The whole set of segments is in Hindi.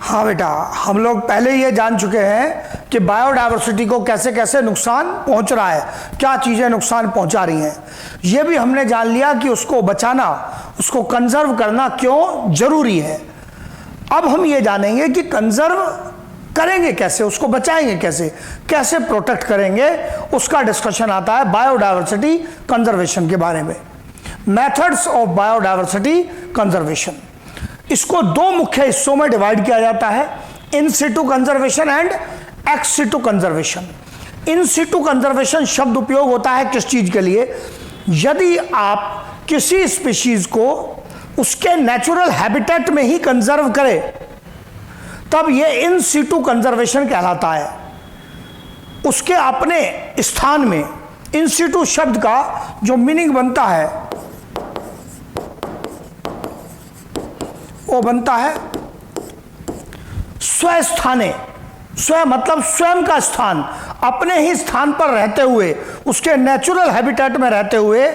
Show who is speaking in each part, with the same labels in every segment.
Speaker 1: हाँ बेटा, हम लोग पहले ये जान चुके हैं कि बायोडायवर्सिटी को कैसे कैसे नुकसान पहुंच रहा है, क्या चीज़ें नुकसान पहुंचा रही हैं। ये भी हमने जान लिया कि उसको बचाना, उसको कंजर्व करना क्यों जरूरी है। अब हम ये जानेंगे कि कंजर्व करेंगे कैसे, उसको बचाएंगे कैसे, कैसे प्रोटेक्ट करेंगे, उसका डिस्कशन आता है बायोडायवर्सिटी कंजर्वेशन के बारे में। मेथड्स ऑफ बायोडायवर्सिटी कंजर्वेशन, इसको दो मुख्य हिस्सों में डिवाइड किया जाता है, in situ conservation and ex situ conservation. In situ conservation शब्द उपयोग होता है किस चीज के लिए? यदि आप किसी स्पीशीज को उसके नेचुरल हैबिटेट में ही कंजर्व करें तब यह इन सिटू कंजर्वेशन कहलाता है। उसके अपने स्थान में इन सिटू शब्द का जो मीनिंग बनता है वो बनता है स्वस्थाने। स्व मतलब स्वयं का स्थान, अपने ही स्थान पर रहते हुए, उसके नेचुरल हैबिटेट में रहते हुए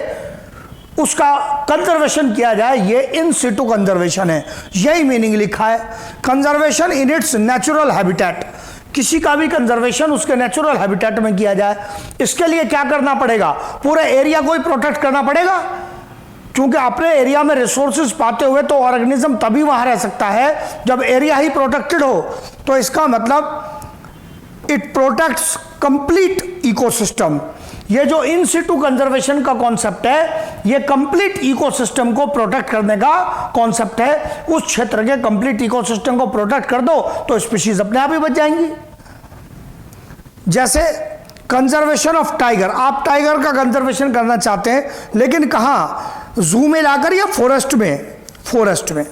Speaker 1: उसका कंजर्वेशन किया जाए, ये इन सिटू कंजर्वेशन है। यही मीनिंग लिखा है, conservation in its natural habitat. किसी का भी कंजर्वेशन उसके नेचुरल हैबिटेट में किया जाए। इसके लिए क्या करना पड़ेगा? पूरे एरिया को ही प्रोटेक्ट करना पड़ेगा, क्योंकि अपने एरिया में रिसोर्सेज पाते हुए तो ऑर्गेनिज्म तभी वहां रह सकता है जब एरिया ही प्रोटेक्टेड हो। तो इसका मतलब इट प्रोटेक्ट्स कंप्लीट इकोसिस्टम। ये जो इन सिटू कंजर्वेशन का कॉन्सेप्ट है, ये कंप्लीट इकोसिस्टम को प्रोटेक्ट करने का कॉन्सेप्ट है। उस क्षेत्र के कंप्लीट इकोसिस्टम को प्रोटेक्ट कर दो तो स्पीशीज अपने आप ही बच जाएंगी। जैसे कंजर्वेशन ऑफ टाइगर, आप टाइगर का कंजर्वेशन करना चाहते हैं, लेकिन कहां? जू में लाकर या फॉरेस्ट में? फॉरेस्ट में।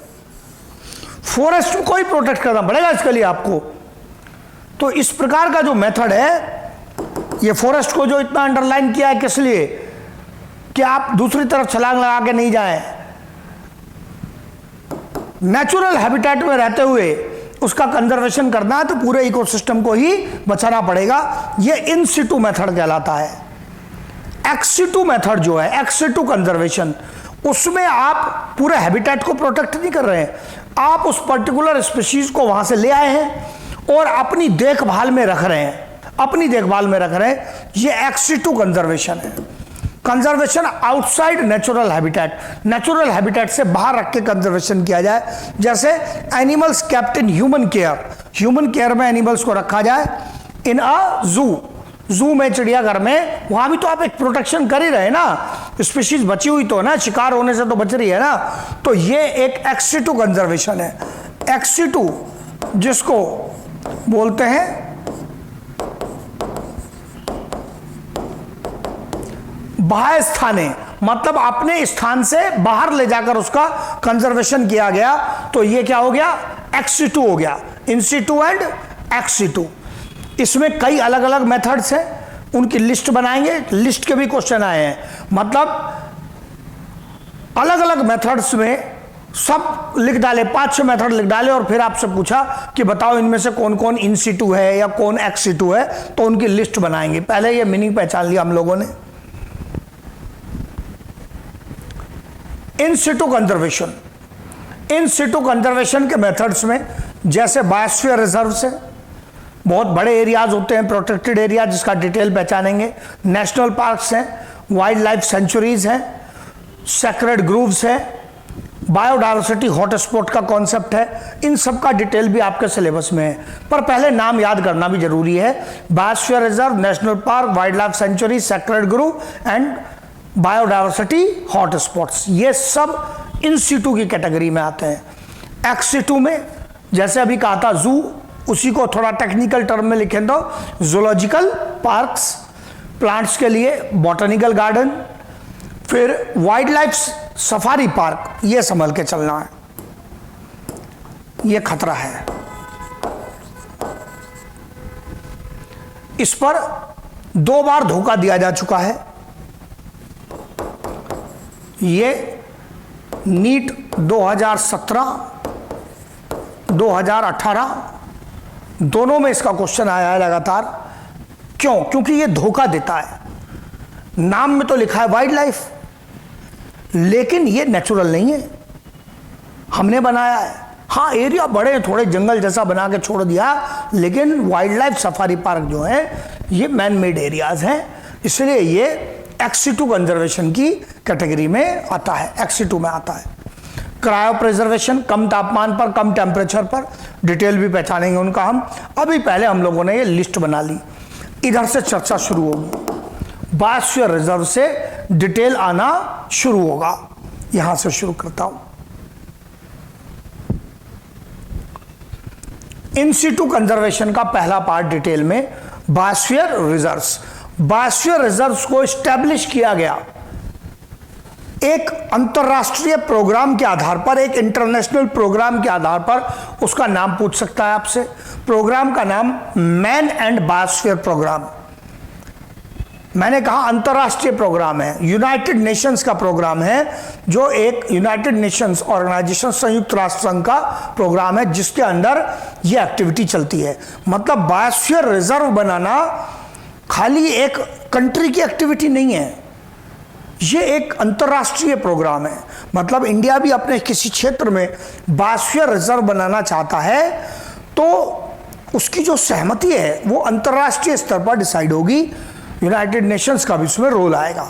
Speaker 1: फॉरेस्ट को ही प्रोटेक्ट करना पड़ेगा इसके लिए आपको। तो इस प्रकार का जो मेथड है, ये फॉरेस्ट को जो इतना अंडरलाइन किया है, किस लिए? कि आप दूसरी तरफ छलांग लगा के नहीं जाएं, नेचुरल हैबिटेट में रहते हुए उसका कंजर्वेशन करना है तो पूरे इकोसिस्टम को ही बचाना पड़ेगा। ये इन सिटू मेथड कहलाता है। एक्स सिटू मेथड जो है, एक्स सिटू कंजर्वेशन, उसमें आप पूरे हैबिटेट को प्रोटेक्ट नहीं कर रहे हैं, आप उस पर्टिकुलर स्पीशीज को वहां से ले आए हैं और अपनी देखभाल में रख रहे हैं, अपनी देखभाल में रख रहे हैं। ये एक्स सिटू कंजर्वेशन है। Conservation outside natural habitat, natural habitat से बाहर रख के कंजर्वेशन किया जाए। जैसे animals kept in human care, human care में एनिमल्स को रखा जाए। इन अ जू, जू में, चिड़ियाघर में, वहां भी तो आप एक प्रोटेक्शन कर ही रहे हैं ना, स्पीशीज बची हुई तो ना, शिकार होने से तो बच रही है ना। तो ये एक एक्स सिटू कंजर्वेशन है। एक्स सिटू जिसको बोलते हैं बाह्य स्थाने, मतलब अपने स्थान से बाहर ले जाकर उसका कंजर्वेशन किया गया, तो ये क्या हो गया? एक्स सिटू हो गया। इन सिटू एंड एक्स सिटू। इसमें कई अलग अलग मेथड्स हैं, उनकी लिस्ट बनाएंगे, लिस्ट के भी क्वेश्चन आए हैं। मतलब अलग अलग मेथड्स में सब लिख डाले, 5-6 मेथड लिख डाले और फिर आपसे पूछा कि बताओ इनमें से कौन कौन इन सिटू है या कौन एक्स सिटू है, तो उनकी लिस्ट बनाएंगे। पहले ये मीनिंग पहचान लिया हम लोगों ने। इन situ conservation, in situ conservation के मेथड्स में जैसे बायोस्फीयर रिजर्व से बहुत बड़े एरियाज होते हैं, प्रोटेक्टेड एरिया जिसका डिटेल पहचानेंगे, नेशनल पार्क्स हैं, वाइल्ड लाइफ सेंचुरीज हैं, सेक्रेड ग्रूव्स हैं, बायोडायवर्सिटी हॉटस्पॉट का कॉन्सेप्ट है। इन सब का डिटेल भी आपके सिलेबस में है, पर पहले नाम याद करना भी जरूरी है। Biosphere reserve, national park, wild life sanctuary, sacred groove and biodiversity hotspots, ये सब इन सिटू की कैटेगरी में आते हैं। एक्स सिटू में जैसे अभी कहा था जू, उसी को थोड़ा टेक्निकल टर्म में लिखें तो जूलॉजिकल पार्क्स, प्लांट्स के लिए बॉटनिकल गार्डन, फिर वाइल्ड लाइफ सफारी पार्क, ये संभल के चलना है, ये खतरा है। इस पर 2 बार धोखा दिया जा चुका है। ये नीट 2017, 2018 दोनों में इसका क्वेश्चन आया है लगातार। क्यों? क्योंकि ये धोखा देता है। नाम में तो लिखा है वाइल्ड लाइफ, लेकिन ये नेचुरल नहीं है, हमने बनाया है। हाँ एरिया बड़े थोड़े जंगल जैसा बना के छोड़ दिया, लेकिन वाइल्ड लाइफ सफारी पार्क जो है ये मैन मेड एरियाज हैं, इसलिए ये एक्सी2 कंजर्वेशन की कैटेगरी में आता है, एक्सी2 में आता है। क्रायो प्रिजर्वेशन, कम तापमान पर, कम टेम्परेचर पर, डिटेल भी पहचानेंगे उनका हम। अभी पहले हम लोगों ने ये लिस्ट बना ली, इधर से चर्चा शुरू होगी, बायोस्फीयर रिजर्व से डिटेल आना शुरू होगा। यहां से शुरू करता हूं। इन सीटू कंजर्वेशन का पहला पार्ट डिटेल में बायोस्फीयर रिजर्व्स। बायोस्फीयर रिजर्व्स को एस्टैब्लिश किया गया एक अंतरराष्ट्रीय प्रोग्राम के आधार पर, एक इंटरनेशनल प्रोग्राम के आधार पर। उसका नाम पूछ सकता है आपसे, प्रोग्राम का नाम मैन एंड बायोस्फीयर प्रोग्राम। मैंने कहा अंतरराष्ट्रीय प्रोग्राम है, यूनाइटेड नेशंस का प्रोग्राम है, जो एक यूनाइटेड नेशंस ऑर्गेनाइजेशन, संयुक्त राष्ट्र संघ का प्रोग्राम है, जिसके अंदर यह एक्टिविटी चलती है। मतलब बायोस्फीयर रिजर्व बनाना खाली एक कंट्री की एक्टिविटी नहीं है, ये एक अंतरराष्ट्रीय प्रोग्राम है। मतलब इंडिया भी अपने किसी क्षेत्र में बायोस्फीयर रिजर्व बनाना चाहता है तो उसकी जो सहमति है वो अंतरराष्ट्रीय स्तर पर डिसाइड होगी, यूनाइटेड नेशंस का भी इसमें रोल आएगा।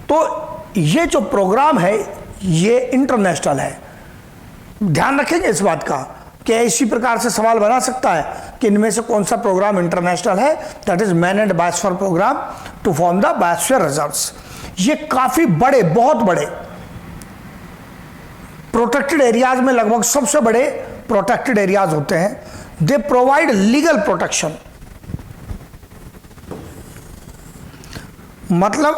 Speaker 1: तो ये जो प्रोग्राम है ये इंटरनेशनल है। ध्यान रखेंगे इस बात का कि इसी प्रकार से सवाल बना सकता है कि इनमें से कौन सा प्रोग्राम इंटरनेशनल है। That is man and biosphere programme to form the biosphere reserves. ये काफी बड़े, बहुत बड़े प्रोटेक्टेड एरियाज में, लगभग सबसे बड़े प्रोटेक्टेड एरियाज होते हैं। दे प्रोवाइड लीगल प्रोटेक्शन, मतलब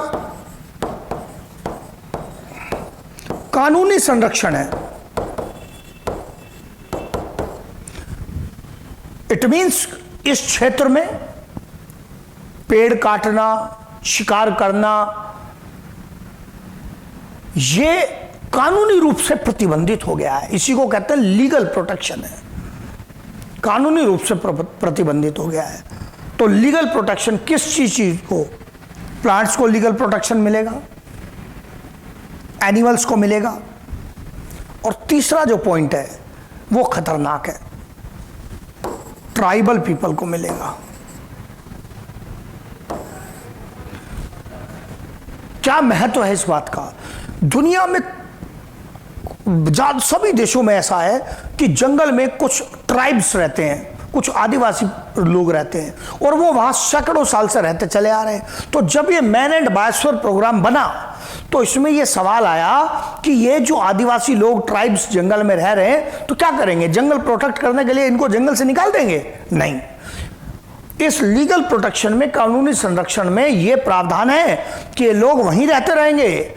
Speaker 1: कानूनी संरक्षण है। इट मीन्स इस क्षेत्र में पेड़ काटना, शिकार करना, ये कानूनी रूप से प्रतिबंधित हो गया है। इसी को कहते हैं लीगल प्रोटेक्शन है, कानूनी रूप से प्रतिबंधित हो गया है। तो लीगल प्रोटेक्शन किस चीज को, प्लांट्स को लीगल प्रोटेक्शन मिलेगा, एनिमल्स को मिलेगा, और तीसरा जो पॉइंट है वो खतरनाक है, ट्राइबल पीपल को मिलेगा। क्या महत्व है इस बात का? दुनिया में सभी देशों में ऐसा है कि जंगल में कुछ ट्राइब्स रहते हैं, कुछ आदिवासी लोग रहते हैं, और वो वहां सैकड़ों साल से रहते चले आ रहे हैं। तो जब ये मैन एंड बायोस्फीयर प्रोग्राम बना तो इसमें ये सवाल आया कि ये जो आदिवासी लोग, ट्राइब्स जंगल में रह रहे हैं तो क्या करेंगे? जंगल प्रोटेक्ट करने के लिए इनको जंगल से निकाल देंगे? नहीं। इस लीगल प्रोटेक्शन में, कानूनी संरक्षण में ये प्रावधान है कि लोग वहीं रहते रहेंगे।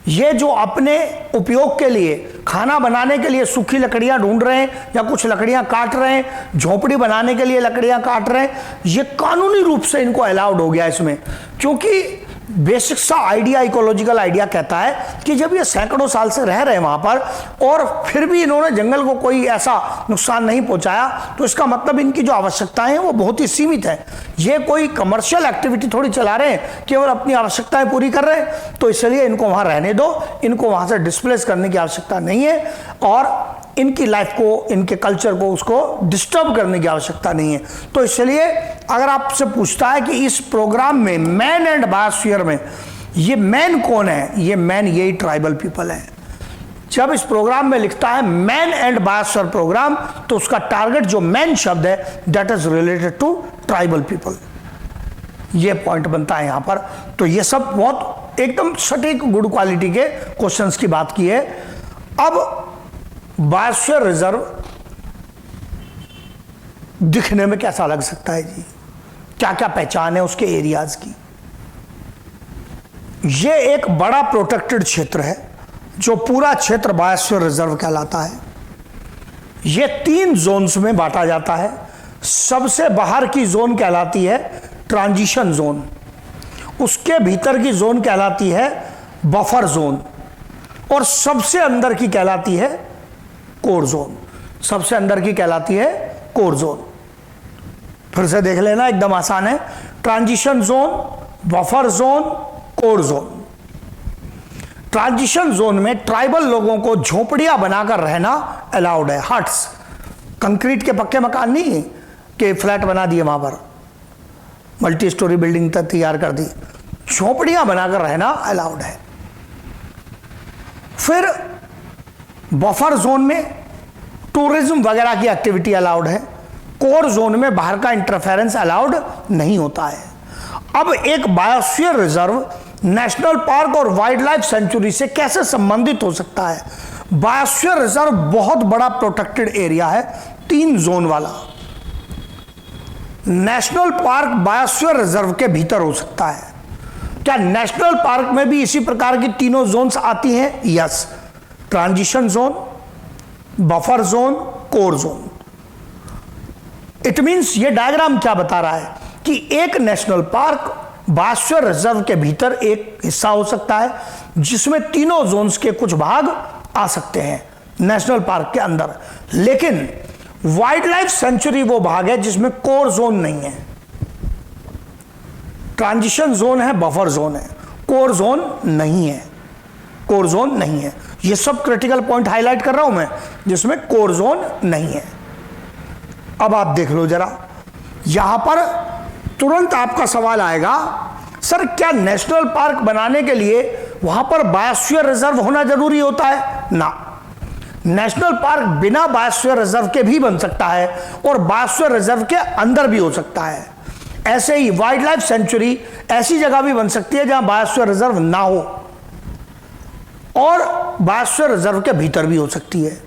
Speaker 1: ये जो अपने उपयोग के लिए, खाना बनाने के लिए सूखी लकड़ियां ढूंढ रहे हैं या कुछ लकड़ियां काट रहे हैं, झोपड़ी बनाने के लिए लकड़ियां काट रहे हैं, ये कानूनी रूप से इनको अलाउड हो गया इसमें। क्योंकि बेसिक सा आइडिया, इकोलॉजिकल आइडिया कहता है कि जब ये सैकड़ों साल से रह रहे हैं वहां पर और फिर भी इन्होंने जंगल को कोई ऐसा नुकसान नहीं पहुंचाया, तो इसका मतलब इनकी जो आवश्यकताएं हैं वो बहुत ही सीमित है। ये कोई कमर्शियल एक्टिविटी थोड़ी चला रहे हैं, केवल अपनी आवश्यकताएं पूरी कर रहे हैं, तो इसलिए इनको वहां रहने दो, इनको वहां से डिस्प्लेस करने की आवश्यकता नहीं है, और इनकी लाइफ को, इनके कल्चर को, उसको डिस्टर्ब करने की आवश्यकता नहीं है। तो इसलिए अगर आपसे पूछता है कि इस प्रोग्राम में, मैन एंड बायोस्फीयर में, ये मैन कौन है? ये मैन यही ट्राइबल पीपल है। जब इस प्रोग्राम में लिखता है मैन एंड बायोस्फीयर प्रोग्राम, तो उसका टारगेट जो मैन शब्द है, that is related to tribal people. ये पॉइंट बनता है यहां पर। तो ये सब बहुत एकदम सटीक, गुड क्वालिटी के क्वेश्चंस की बात की है। अब बायोस्फीयर रिजर्व दिखने में कैसा लग सकता है जी? क्या क्या पहचान है उसके एरियाज की? ये एक बड़ा प्रोटेक्टेड क्षेत्र है, जो पूरा क्षेत्र बायोस्फीयर रिजर्व कहलाता है। ये 3 जोन्स में बांटा जाता है। सबसे बाहर की जोन कहलाती है ट्रांजिशन जोन, उसके भीतर की जोन कहलाती है बफर जोन, और सबसे अंदर की कहलाती है कोर जोन। सबसे अंदर की कहलाती है कोर जोन। फिर से देख लेना, एकदम आसान है। Transition zone, buffer zone, core zone. Transition zone में ट्राइबल लोगों को झोपड़ियां बनाकर रहना अलाउड है। हट्स, कंक्रीट के पक्के मकान नहीं कि फ्लैट बना दिए, वहां पर मल्टी स्टोरी बिल्डिंग तक तैयार कर दी, झोपड़ियां बनाकर रहना अलाउड है। फिर बफर जोन में टूरिज्म वगैरह की एक्टिविटी अलाउड है। कोर जोन में बाहर का इंटरफेरेंस अलाउड नहीं होता है। अब एक बायोस्फीयर रिजर्व नेशनल पार्क और वाइल्ड लाइफ सेंचुरी से कैसे संबंधित हो सकता है? बायोस्फीयर रिजर्व बहुत बड़ा प्रोटेक्टेड एरिया है, 3 जोन वाला। नेशनल पार्क बायोस्फीयर रिजर्व के भीतर हो सकता है। क्या नेशनल पार्क में भी इसी प्रकार की तीनों जोन्स आती हैं? Yes, transition zone, buffer zone, core zone. It means ये डायग्राम क्या बता रहा है कि एक नेशनल पार्क बायोस्फीयर रिजर्व के भीतर एक हिस्सा हो सकता है जिसमें तीनों जोन्स के कुछ भाग आ सकते हैं नेशनल पार्क के अंदर, लेकिन वाइल्ड लाइफ सेंचुरी वो भाग है जिसमें कोर जोन नहीं है। ट्रांजिशन जोन है, बफर जोन है, कोर जोन नहीं है। कोर जोन नहीं है। ये सब क्रिटिकल पॉइंट हाईलाइट कर रहा हूं मैं जिसमें कोर जोन नहीं है। अब आप देख लो जरा, यहां पर तुरंत आपका सवाल आएगा, सर क्या नेशनल पार्क बनाने के लिए वहां पर बायोस्फीयर रिजर्व होना जरूरी होता है? ना, नेशनल पार्क बिना बायोस्फीयर रिजर्व के भी बन सकता है और बायोस्फीयर रिजर्व के अंदर भी हो सकता है। ऐसे ही वाइल्ड लाइफ सेंचुरी ऐसी जगह भी बन सकती है जहां बायोस्फीयर रिजर्व ना हो और बायोस्फीयर रिजर्व के भीतर भी हो सकती है।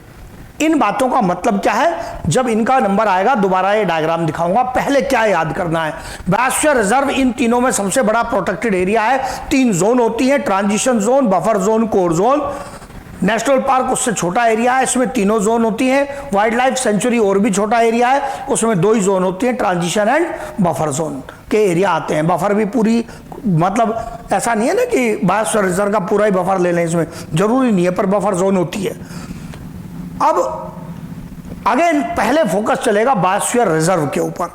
Speaker 1: इन बातों का मतलब क्या है, जब इनका नंबर आएगा दोबारा ये डायग्राम दिखाऊंगा। पहले क्या याद करना है, बायोस्फीयर रिजर्व इन तीनों में सबसे बड़ा प्रोटेक्टेड एरिया है। 3 जोन होती हैं, transition zone, buffer zone, core zone. National park उससे छोटा एरिया है, इसमें तीनों जोन होती हैं। वाइल्ड लाइफ सेंचुरी और भी छोटा एरिया है, उसमें 2 ही जोन होती हैं, ट्रांजिशन एंड बफर जोन के एरिया आते हैं। बफर भी पूरी, मतलब ऐसा नहीं है ना कि बायोस्फीयर रिजर्व का पूरा ही बफर ले लें, इसमें जरूरी नहीं है, पर बफर जोन होती है। अब अगेन पहले फोकस चलेगा बायोस्फीयर रिजर्व के ऊपर।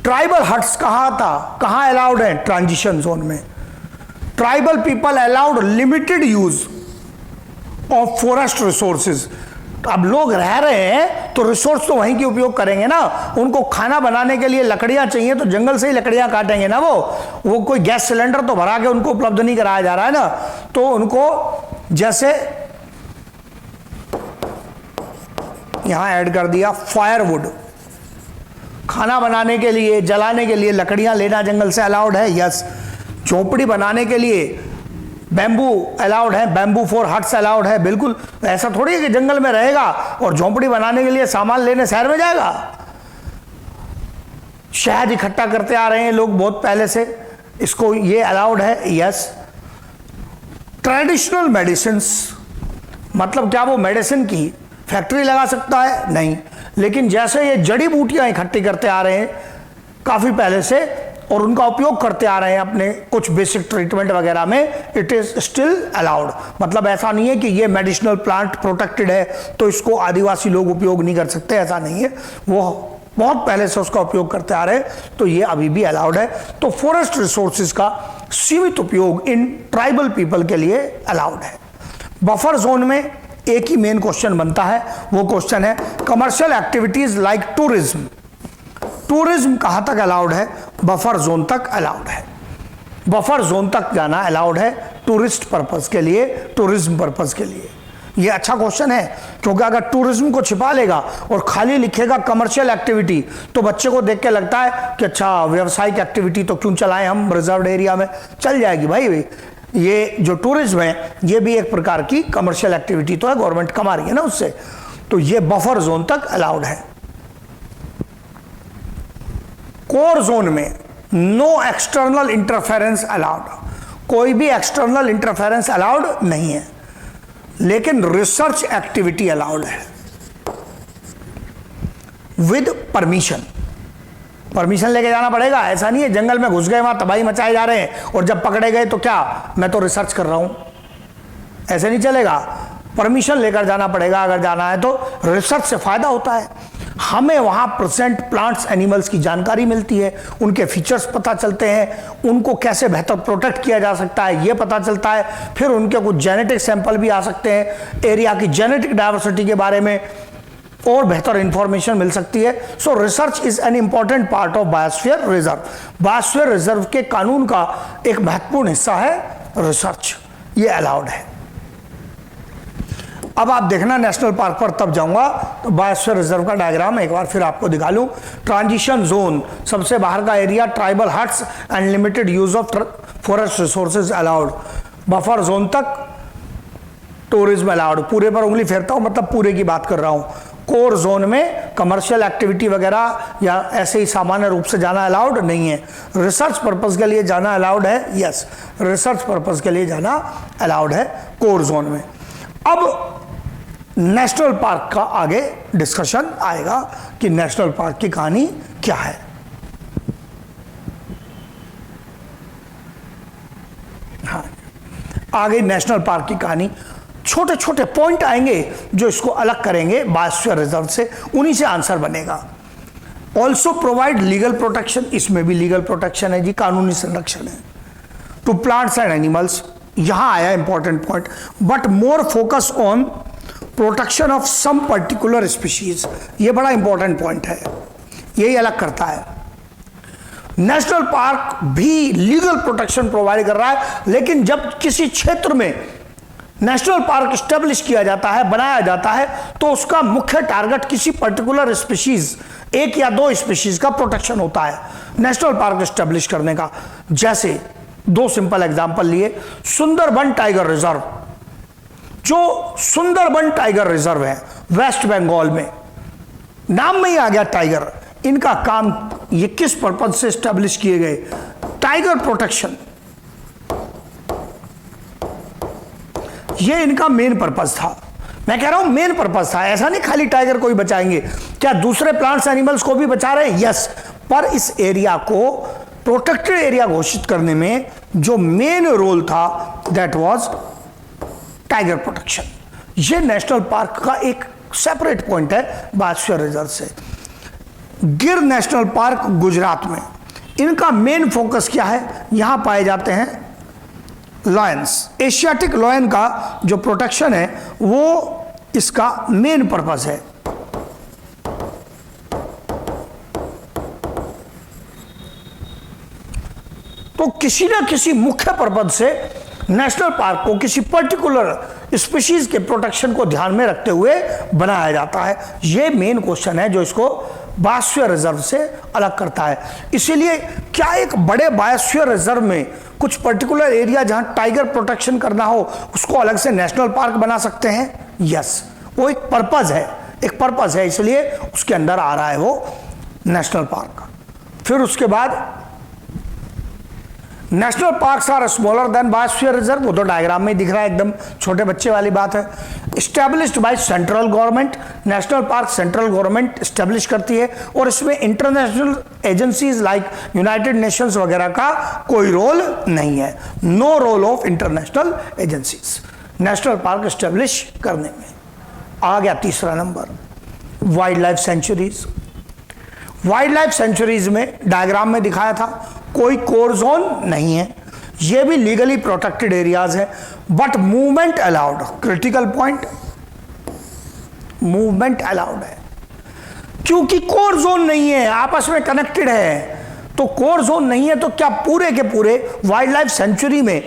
Speaker 1: ट्राइबल हट्स कहां था, कहां अलाउड है? ट्रांजिशन जोन में। Tribal people allowed limited use of forest resources. अब लोग रह रहे हैं तो रिसोर्स तो वहीं के उपयोग करेंगे ना। उनको खाना बनाने के लिए लकड़ियां चाहिए तो जंगल से ही लकड़ियां काटेंगे ना। वो कोई गैस सिलेंडर तो भरा के उनको उपलब्ध नहीं कराया जा रहा है ना। तो उनको जैसे यहां ऐड कर दिया फायरवुड, खाना बनाने के लिए, जलाने के लिए लकड़ियां लेना जंगल से अलाउड है। यस, झोपड़ी बनाने के लिए बैम्बू अलाउड है, बैम्बू फॉर हट्स अलाउड है। बिल्कुल ऐसा थोड़ी है कि जंगल में रहेगा और झोपड़ी बनाने के लिए सामान लेने शहर में जाएगा। शहद इकट्ठा करते आ रहे हैं लोग बहुत पहले से, इसको ये अलाउड है। यस, ट्रेडिशनल मेडिसिन्स, मतलब क्या वो मेडिसिन की फैक्ट्री लगा सकता है? नहीं, लेकिन जैसे ये जड़ी बूटियां इकट्ठी करते आ रहे हैं काफी पहले से और उनका उपयोग करते आ रहे हैं अपने कुछ बेसिक ट्रीटमेंट वगैरह में, इट इज स्टिल अलाउड। मतलब ऐसा नहीं है कि ये मेडिसिनल प्लांट प्रोटेक्टेड है तो इसको आदिवासी लोग उपयोग नहीं कर सकते, ऐसा नहीं है। वो बहुत पहले से उसका उपयोग करते आ रहे हैं, तो ये अभी भी अलाउड है। तो फॉरेस्ट रिसोर्सेज का सीमित उपयोग इन ट्राइबल पीपल के लिए अलाउड है। बफर जोन में एक ही मेन क्वेश्चन बनता है, वो क्वेश्चन है commercial activities like tourism. Tourism कहां तक अलाउड है? बफर जोन तक अलाउड है। बफर जोन तक जाना अलाउड है टूरिस्ट पर्पस के लिए, टूरिज्म पर्पस के लिए। ये अच्छा क्वेश्चन है क्योंकि अगर टूरिज्म को छिपा लेगा और खाली लिखेगा कमर्शियल एक्टिविटी तो बच्चे को देख के लगता है कि अच्छा व्यावसायिक एक्टिविटी तो क्यों चलाएं हम रिजर्व एरिया में, चल जाएगी भाई। ये जो टूरिज्म है ये भी एक प्रकार की कमर्शियल एक्टिविटी तो है, गवर्नमेंट कमा रही है ना उससे। तो ये बफर जोन तक अलाउड है। कोर जोन में नो एक्सटर्नल इंटरफेरेंस अलाउड, कोई भी एक्सटर्नल इंटरफेरेंस अलाउड नहीं है, लेकिन रिसर्च एक्टिविटी अलाउड है विद परमिशन। परमिशन लेके जाना पड़ेगा, ऐसा नहीं है जंगल में घुस गए वहां तबाही मचाए जा रहे हैं और जब पकड़े गए तो क्या मैं तो रिसर्च कर रहा हूं, ऐसे नहीं चलेगा। परमिशन लेकर जाना पड़ेगा अगर जाना है तो, रिसर्च से फायदा होता है। हमें वहाँ प्रेजेंट प्लांट्स एनिमल्स की जानकारी मिलती है, उनके फीचर्स पता चलते हैं, उनको कैसे बेहतर प्रोटेक्ट किया जा सकता है ये पता चलता है। फिर उनके कुछ जेनेटिक सैंपल भी आ सकते हैं, एरिया की जेनेटिक डाइवर्सिटी के बारे में और बेहतर इंफॉर्मेशन मिल सकती है। सो research is an important part of biosphere reserve. Biosphere reserve के कानून का एक महत्वपूर्ण हिस्सा है रिसर्च, ये अलाउड है। अब आप देखना नेशनल पार्क पर तब जाऊंगा तो बायोस्फीयर रिजर्व का डायग्राम एक बार फिर आपको दिखा लूं। ट्रांजिशन जोन, सबसे बाहर का area, tribal huts and limited use of forest resources allowed. Buffer zone तक टूरिज्म अलाउड। पूरे पर उंगली फेरता हूं, मतलब पूरे की बात कर रहा हूं। कोर जोन में कमर्शियल एक्टिविटी वगैरह या ऐसे ही सामान्य रूप से जाना अलाउड नहीं है। रिसर्च पर्पस के लिए जाना अलाउड है, यस, रिसर्च पर्पस के लिए जाना अलाउड है कोर जोन में। अब नेशनल पार्क का आगे डिस्कशन आएगा कि नेशनल पार्क की कहानी क्या है। हाँ, आगे नेशनल पार्क की कहानी, छोटे छोटे पॉइंट आएंगे जो इसको अलग करेंगे बायोस्फीयर रिजर्व से, उन्हीं से आंसर बनेगा। ऑल्सो प्रोवाइड लीगल प्रोटेक्शन, इसमें भी लीगल प्रोटेक्शन है जी, कानूनी संरक्षण है टू प्लांट्स एंड एनिमल्स। यहां आया important point, but more focus on protection of some particular species. ये बड़ा इंपॉर्टेंट पॉइंट है, यही अलग करता है। नेशनल पार्क भी लीगल प्रोटेक्शन प्रोवाइड कर रहा है, लेकिन जब किसी क्षेत्र में नेशनल पार्क स्टेब्लिश किया जाता है, बनाया जाता है, तो उसका मुख्य टारगेट किसी पर्टिकुलर स्पीशीज, एक या दो स्पीशीज का प्रोटेक्शन होता है नेशनल पार्क स्टेब्लिश करने का। जैसे दो सिंपल एग्जांपल लिए, सुंदरबन टाइगर रिजर्व, जो सुंदरबन टाइगर रिजर्व है वेस्ट बंगाल में, नाम में ही आ गया टाइगर। इनका काम ये किस पर्पज से स्टैब्लिश किए गए? टाइगर प्रोटेक्शन, ये इनका मेन पर्पज था। मैं कह रहा हूं मेन पर्पज था, ऐसा नहीं खाली टाइगर को ही बचाएंगे, क्या दूसरे प्लांट्स एनिमल्स को भी बचा रहे हैं? यस, पर इस एरिया को प्रोटेक्टेड एरिया घोषित करने में जो मेन रोल था दैट वाज टाइगर प्रोटेक्शन। ये नेशनल पार्क का एक सेपरेट पॉइंट है बायोस्फीयर रिजर्व से। गिर नेशनल पार्क गुजरात में, इनका मेन फोकस क्या है? यहां पाए जाते हैं लॉयंस। एशियाटिक लॉयन का जो प्रोटेक्शन है वो इसका मेन पर्पस है। तो किसी ना किसी मुख्य पर्पज से नेशनल पार्क को किसी पर्टिकुलर स्पीशीज के प्रोटेक्शन को ध्यान में रखते हुए बनाया जाता है। यह मेन क्वेश्चन है जो इसको बायोस्फीयर रिजर्व से अलग करता है। इसीलिए क्या एक बड़े बायोस्फीयर रिजर्व में कुछ पर्टिकुलर एरिया जहां टाइगर प्रोटेक्शन करना हो उसको अलग से नेशनल पार्क बना सकते हैं? यस, वो एक पर्पज है, एक पर्पज है, इसलिए उसके अंदर आ रहा है वो नेशनल पार्क। फिर उसके बाद national parks are smaller than biosphere reserve, वो तो डायग्राम में दिख रहा है, एकदम छोटे बच्चे वाली बात है। Established by central government, national park central government establish करती है और इसमें international agencies like United Nations वगैरह का कोई रोल नहीं है। No role of international agencies national park establish करने में। आ गया तीसरा नंबर, wildlife sanctuaries. Wildlife sanctuaries में डायग्राम में दिखाया था कोई कोर जोन नहीं है, ये भी लीगली प्रोटेक्टेड एरियाज है, but movement allowed. Critical point, movement allowed है क्योंकि कोर जोन नहीं है, आपस में कनेक्टेड है। तो कोर जोन नहीं है तो क्या पूरे के पूरे वाइल्ड लाइफ सेंचुरी में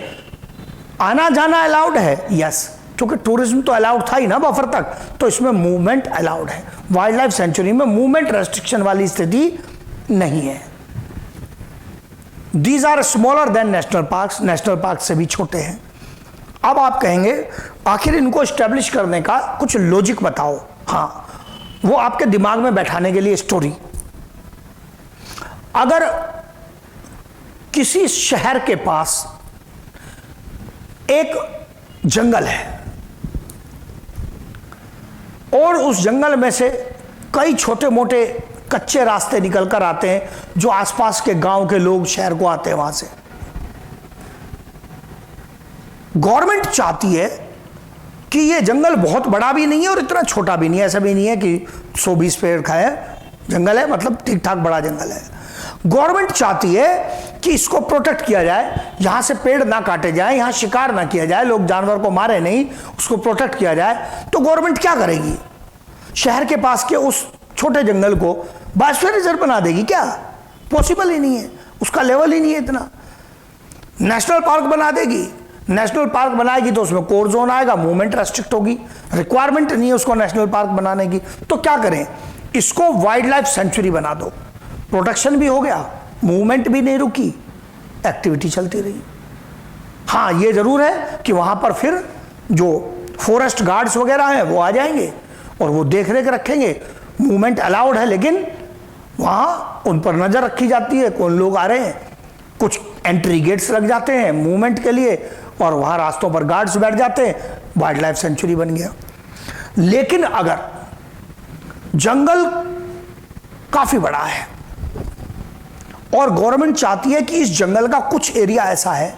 Speaker 1: आना जाना अलाउड है? यस, क्योंकि टूरिज्म तो अलाउड था ही ना बफर तक, तो इसमें मूवमेंट अलाउड है। वाइल्ड लाइफ सेंचुरी में मूवमेंट रेस्ट्रिक्शन वाली स्थिति नहीं है। These are smaller than national parks, national park से भी छोटे हैं। अब आप कहेंगे आखिर इनको स्टैब्लिश करने का कुछ लॉजिक बताओ। हाँ, वो आपके दिमाग में बैठाने के लिए स्टोरी। अगर किसी शहर के पास एक जंगल है और उस जंगल में से कई छोटे मोटे कच्चे रास्ते निकल कर आते हैं जो आसपास के गांव के लोग शहर को आते हैं, वहां से गवर्नमेंट चाहती है कि ये जंगल बहुत बड़ा भी नहीं है और इतना छोटा भी नहीं है, ऐसा भी नहीं है कि 120 पेड़ खाए जंगल है, मतलब ठीक ठाक बड़ा जंगल है। गवर्नमेंट चाहती है कि इसको प्रोटेक्ट किया जाए, यहां से पेड़ ना काटे जाए, यहां शिकार ना किया जाए, लोग जानवर को मारे नहीं, उसको प्रोटेक्ट किया जाए। तो गवर्नमेंट क्या करेगी? शहर के पास के उस छोटे जंगल को बायोस्फीयर रिजर्व बना देगी क्या? पॉसिबल ही नहीं है, उसका लेवल ही नहीं है इतना। नेशनल पार्क बना देगी, नेशनल पार्क बनाएगी तो उसमें कोर जोन आएगा, मूवमेंट रेस्ट्रिक्ट होगी, रिक्वायरमेंट नहीं है उसको नेशनल पार्क बनाने की। तो क्या करें? इसको वाइल्ड लाइफ सेंचुरी बना दो, प्रोटेक्शन भी हो गया, मूवमेंट भी नहीं रुकी, एक्टिविटी चलती रही। हाँ, ये जरूर है कि वहां पर फिर जो फॉरेस्ट गार्ड्स वगैरह हैं वो आ जाएंगे और वो देख रेख रखेंगे, मूवमेंट अलाउड है, लेकिन वहां उन पर नजर रखी जाती है कौन लोग आ रहे हैं। कुछ एंट्री गेट्स लग जाते हैं मूवमेंट के लिए और वहां रास्तों पर गार्ड्स बैठ जाते हैं, वाइल्ड लाइफ सेंचुरी बन गया। लेकिन अगर जंगल काफी बड़ा है और गवर्नमेंट चाहती है कि इस जंगल का कुछ एरिया ऐसा है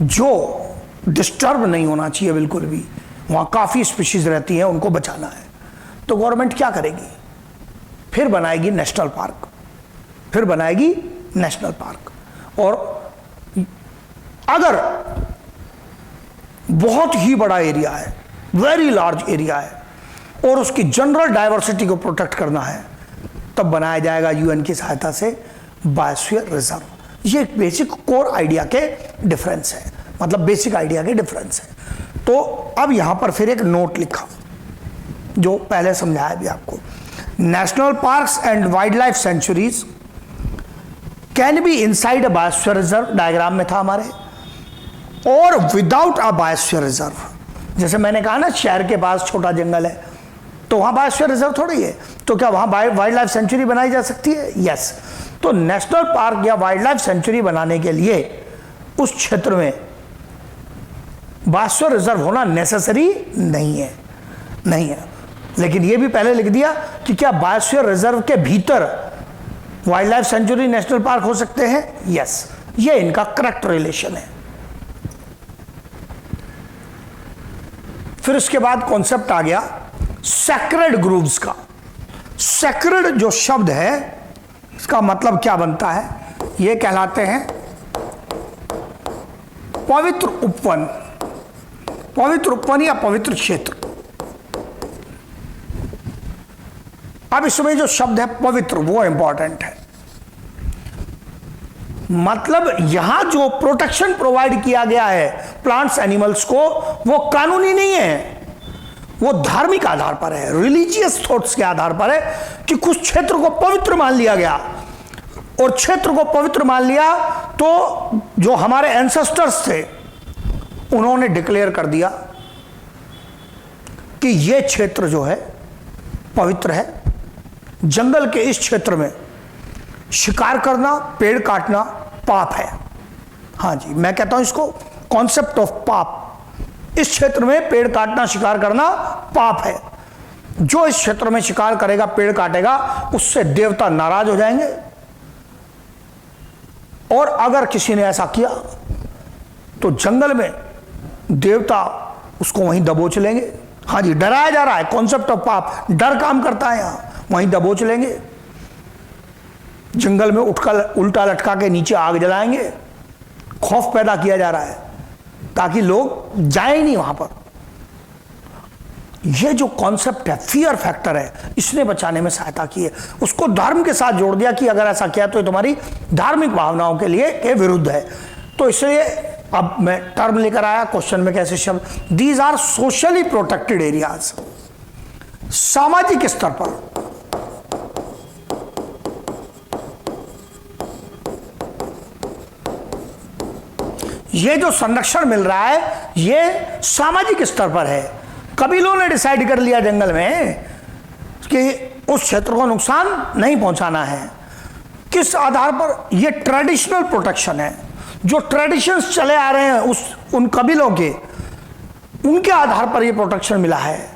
Speaker 1: जो डिस्टर्ब नहीं होना चाहिए बिल्कुल भी, वहां काफी स्पीशीज रहती हैं, उनको बचाना है, तो गवर्नमेंट क्या करेगी? फिर बनाएगी नेशनल पार्क, फिर बनाएगी नेशनल पार्क। और अगर बहुत ही बड़ा एरिया है, वेरी लार्ज एरिया है और उसकी जनरल डाइवर्सिटी को प्रोटेक्ट करना है, तब बनाया जाएगा यूएन की सहायता से बायोस्फीयर रिजर्व। ये एक बेसिक कोर आइडिया के डिफरेंस है, मतलब बेसिक आइडिया के डिफरेंस है। तो अब यहां पर फिर एक नोट लिखा जो पहले समझाया भी आपको। National parks and wild life sanctuaries can be inside a biosphere reserve, diagram में था हमारे, और विदाउट अ बायोस्फीयर रिजर्व। जैसे मैंने कहा ना, शहर के पास छोटा जंगल है तो वहां बायोस्फीयर रिजर्व थोड़ी है, तो क्या वहां वाइल्ड लाइफ सेंचुरी बनाई जा सकती है? यस। तो नेशनल पार्क या वाइल्ड लाइफ सेंचुरी बनाने के लिए उस क्षेत्र में बायोस्फीयर रिजर्व होना नेसेसरी नहीं है, नहीं है। लेकिन यह भी पहले लिख दिया कि क्या बायोस्फीयर रिजर्व के भीतर wild life sanctuary national park हो सकते हैं? यस, ये इनका करेक्ट रिलेशन है। फिर उसके बाद कॉन्सेप्ट आ गया सैक्रेड ग्रूव्स का। सैक्रेड जो शब्द है इसका मतलब क्या बनता है? ये कहलाते हैं पवित्र उपवन, पवित्र उपवन या पवित्र क्षेत्र। अब इसमें जो शब्द है पवित्र वो इंपॉर्टेंट है, मतलब यहां जो प्रोटेक्शन प्रोवाइड किया गया है प्लांट्स एनिमल्स को, वो कानूनी नहीं है, वो धार्मिक आधार पर है, रिलीजियस थॉट्स के आधार पर है कि कुछ क्षेत्र को पवित्र मान लिया गया। और क्षेत्र को पवित्र मान लिया तो जो हमारे एंसेस्टर्स थे उन्होंने डिक्लेयर कर दिया कि यह क्षेत्र जो है पवित्र है। जंगल के इस क्षेत्र में शिकार करना, पेड़ काटना पाप है। हाँ जी, मैं कहता हूं इसको कॉन्सेप्ट ऑफ पाप। इस क्षेत्र में पेड़ काटना, शिकार करना पाप है। जो इस क्षेत्र में शिकार करेगा, पेड़ काटेगा, उससे देवता नाराज हो जाएंगे और अगर किसी ने ऐसा किया तो जंगल में देवता उसको वहीं दबोच लेंगे। हाँ जी, डराया जा रहा है, कॉन्सेप्ट ऑफ पाप, डर काम करता है यहां, वहीं दबोच लेंगे। जंगल में उठकर उल्टा लटका के नीचे आग जलाएंगे, खौफ पैदा किया जा रहा है ताकि लोग जाए नहीं वहां पर। यह जो कॉन्सेप्ट है, फियर फैक्टर है, इसने बचाने में सहायता की है। उसको धर्म के साथ जोड़ दिया कि अगर ऐसा किया तो तुम्हारी धार्मिक भावनाओं के लिए के विरुद्ध है। तो इसलिए अब मैं टर्म लेकर आया क्वेश्चन में, कैसे शब्द, these are socially protected areas. सामाजिक स्तर पर ये जो संरक्षण मिल रहा है ये सामाजिक स्तर पर है। कबीलों ने डिसाइड कर लिया जंगल में कि उस क्षेत्र को नुकसान नहीं पहुंचाना है। किस आधार पर? ये ट्रेडिशनल प्रोटेक्शन है। जो ट्रेडिशंस चले आ रहे हैं उन कबीलों के, उनके आधार पर ये प्रोटेक्शन मिला है।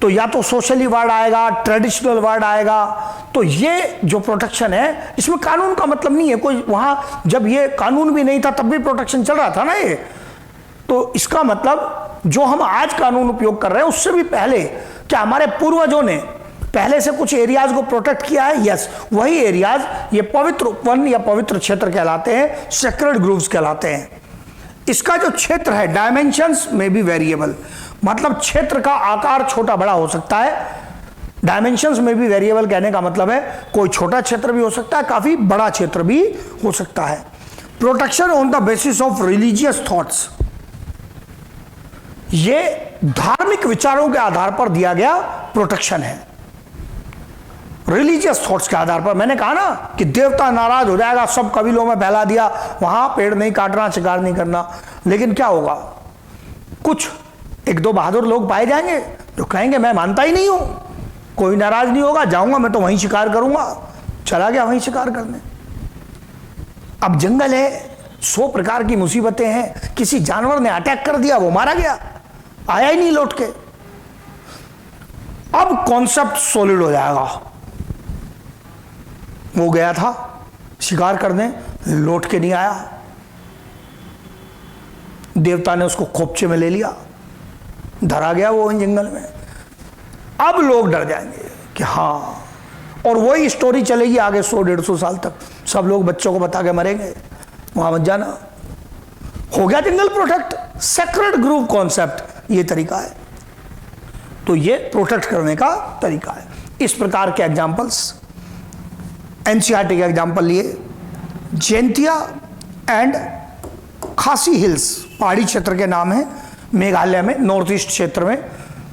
Speaker 1: तो या तो सोशली वर्ड आएगा, ट्रेडिशनल वर्ड आएगा। तो ये जो प्रोटेक्शन है इसमें कानून का मतलब नहीं है कोई। वहां जब ये कानून भी नहीं था तब भी प्रोटेक्शन चल रहा था ना ये। तो इसका मतलब जो हम आज कानून उपयोग कर रहे हैं उससे भी पहले क्या हमारे पूर्वजों ने पहले से कुछ एरियाज को प्रोटेक्ट किया है? यस, वही एरियाज ये पवित्र वन या पवित्र क्षेत्र कहलाते हैं, सेक्रेड ग्रूव्स कहलाते हैं। इसका जो क्षेत्र है डायमेंशंस में भी वेरिएबल, मतलब क्षेत्र का आकार छोटा बड़ा हो सकता है। डायमेंशंस में भी वेरिएबल कहने का मतलब है कोई छोटा क्षेत्र भी हो सकता है, काफी बड़ा क्षेत्र भी हो सकता है। Protection on the basis of religious thoughts, ये धार्मिक विचारों के आधार पर दिया गया प्रोटेक्शन है। रिलीजियस थॉट्स के आधार पर, मैंने कहा ना कि देवता नाराज हो जाएगा, सब कबीलों में फैला दिया, वहां पेड़ नहीं काटना, शिकार नहीं करना, लेकिन क्या होगा? कुछ एक दो बहादुर लोग पाए जाएंगे जो कहेंगे मैं मानता ही नहीं हूं, कोई नाराज नहीं होगा, जाऊंगा मैं तो वहीं शिकार करूंगा, चला गया वहीं शिकार करने। अब जंगल है, 100 प्रकार की मुसीबतें हैं, किसी जानवर ने अटैक कर दिया, वो मारा गया, आया ही नहीं लौट के। अब कॉन्सेप्ट सॉलिड हो जाएगा, वो गया था शिकार करने, लौट के नहीं आया, देवता ने उसको खोपचे में ले लिया, धरा गया वो जंगल में। अब लोग डर जाएंगे कि हाँ, और वही स्टोरी चलेगी आगे 100-150 साल तक, सब लोग बच्चों को बता के मरेंगे, वहां मत जाना। हो गया जंगल प्रोटेक्ट, सेक्रेड ग्रूव कॉन्सेप्ट, ये तरीका है। तो ये प्रोटेक्ट करने का तरीका है। इस प्रकार के एग्जाम्पल्स एनसीईआरटी के एग्जाम्पल लिए, जैंतिया एंड खासी हिल्स पहाड़ी क्षेत्र के नाम है, मेघालय में, नॉर्थ ईस्ट क्षेत्र में,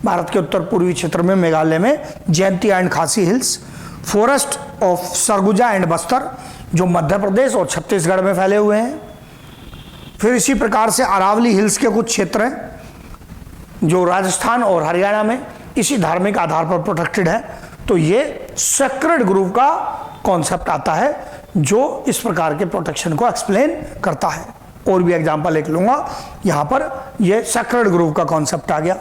Speaker 1: भारत के उत्तर पूर्वी क्षेत्र में, मेघालय में जैंतिया एंड खासी hills. Forest of Surguja and Bastar, जो मध्य प्रदेश और छत्तीसगढ़ में फैले हुए हैं। फिर इसी प्रकार से अरावली हिल्स के कुछ क्षेत्र हैं जो राजस्थान और हरियाणा में इसी धार्मिक आधार पर प्रोटेक्टेड है। तो ये सेक्रेड ग्रूव का कॉन्सेप्ट आता है जो इस प्रकार के प्रोटेक्शन को एक्सप्लेन करता है। और भी एग्जांपल लिख लूंगा, यहां पर ये सेक्रेड ग्रूव का कॉन्सेप्ट आ गया।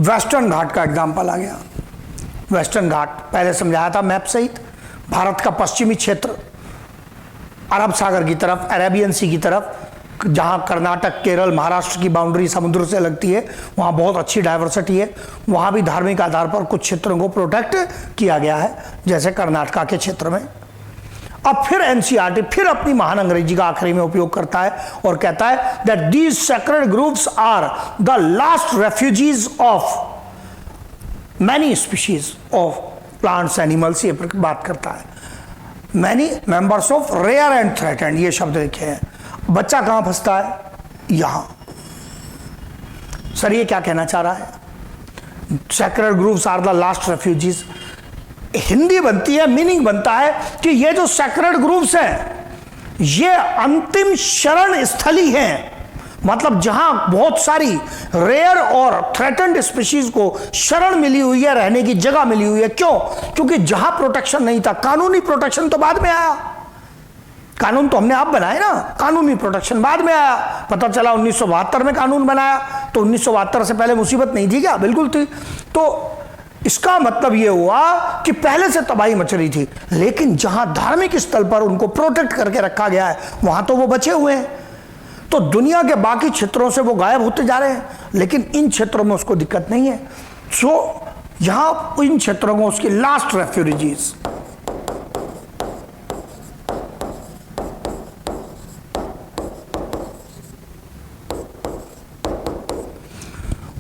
Speaker 1: वेस्टर्न घाट का एग्जांपल आ गया। वेस्टर्न घाट पहले समझाया था मैप सहित, भारत का पश्चिमी क्षेत्र, अरब सागर की तरफ, अरेबियन सी की तरफ, जहां कर्नाटक, केरल, महाराष्ट्र की बाउंड्री समुद्र से लगती है, वहां बहुत अच्छी डाइवर्सिटी है। वहां भी धार्मिक आधार पर कुछ क्षेत्रों को प्रोटेक्ट किया गया है, जैसे कर्नाटका के क्षेत्र में। अब फिर एनसीईआरटी फिर अपनी महान अंग्रेजी का आखिरी में उपयोग करता है और कहता है that these sacred groups are the last refugees of many species of plants animals, ये बात करता है। Many members of rare and threatened, ये शब्द लिखे हैं। बच्चा कहां फंसता है? यहां। सर ये क्या कहना चाह रहा है? Sacred groups are the last refugees, Hindi बनती है, मीनिंग बनता है कि ये जो सेक्रेड ग्रुप्स हैं ये अंतिम शरण स्थली हैं, मतलब जहां बहुत सारी रेयर और थ्रेटेंड स्पीशीज को शरण मिली हुई है, रहने की जगह मिली हुई है। क्यों? क्योंकि जहां प्रोटेक्शन नहीं था, कानूनी प्रोटेक्शन तो बाद में आया, कानून तो हमने आप बनाए ना, कानूनी प्रोटेक्शन बाद में आया। पता चला 1972 में कानून बनाया, तो 1972 से पहले मुसीबत नहीं थी क्या? बिल्कुल थी। तो इसका मतलब यह हुआ कि पहले से तबाही मच रही थी, लेकिन जहां धार्मिक स्थल पर उनको प्रोटेक्ट करके रखा गया है वहां तो वो बचे हुए हैं। तो दुनिया के बाकी क्षेत्रों से वो गायब होते जा रहे हैं, लेकिन इन क्षेत्रों में उसको दिक्कत नहीं है। सो यहां इन क्षेत्रों को उसकी लास्ट रेफ्यूजीज,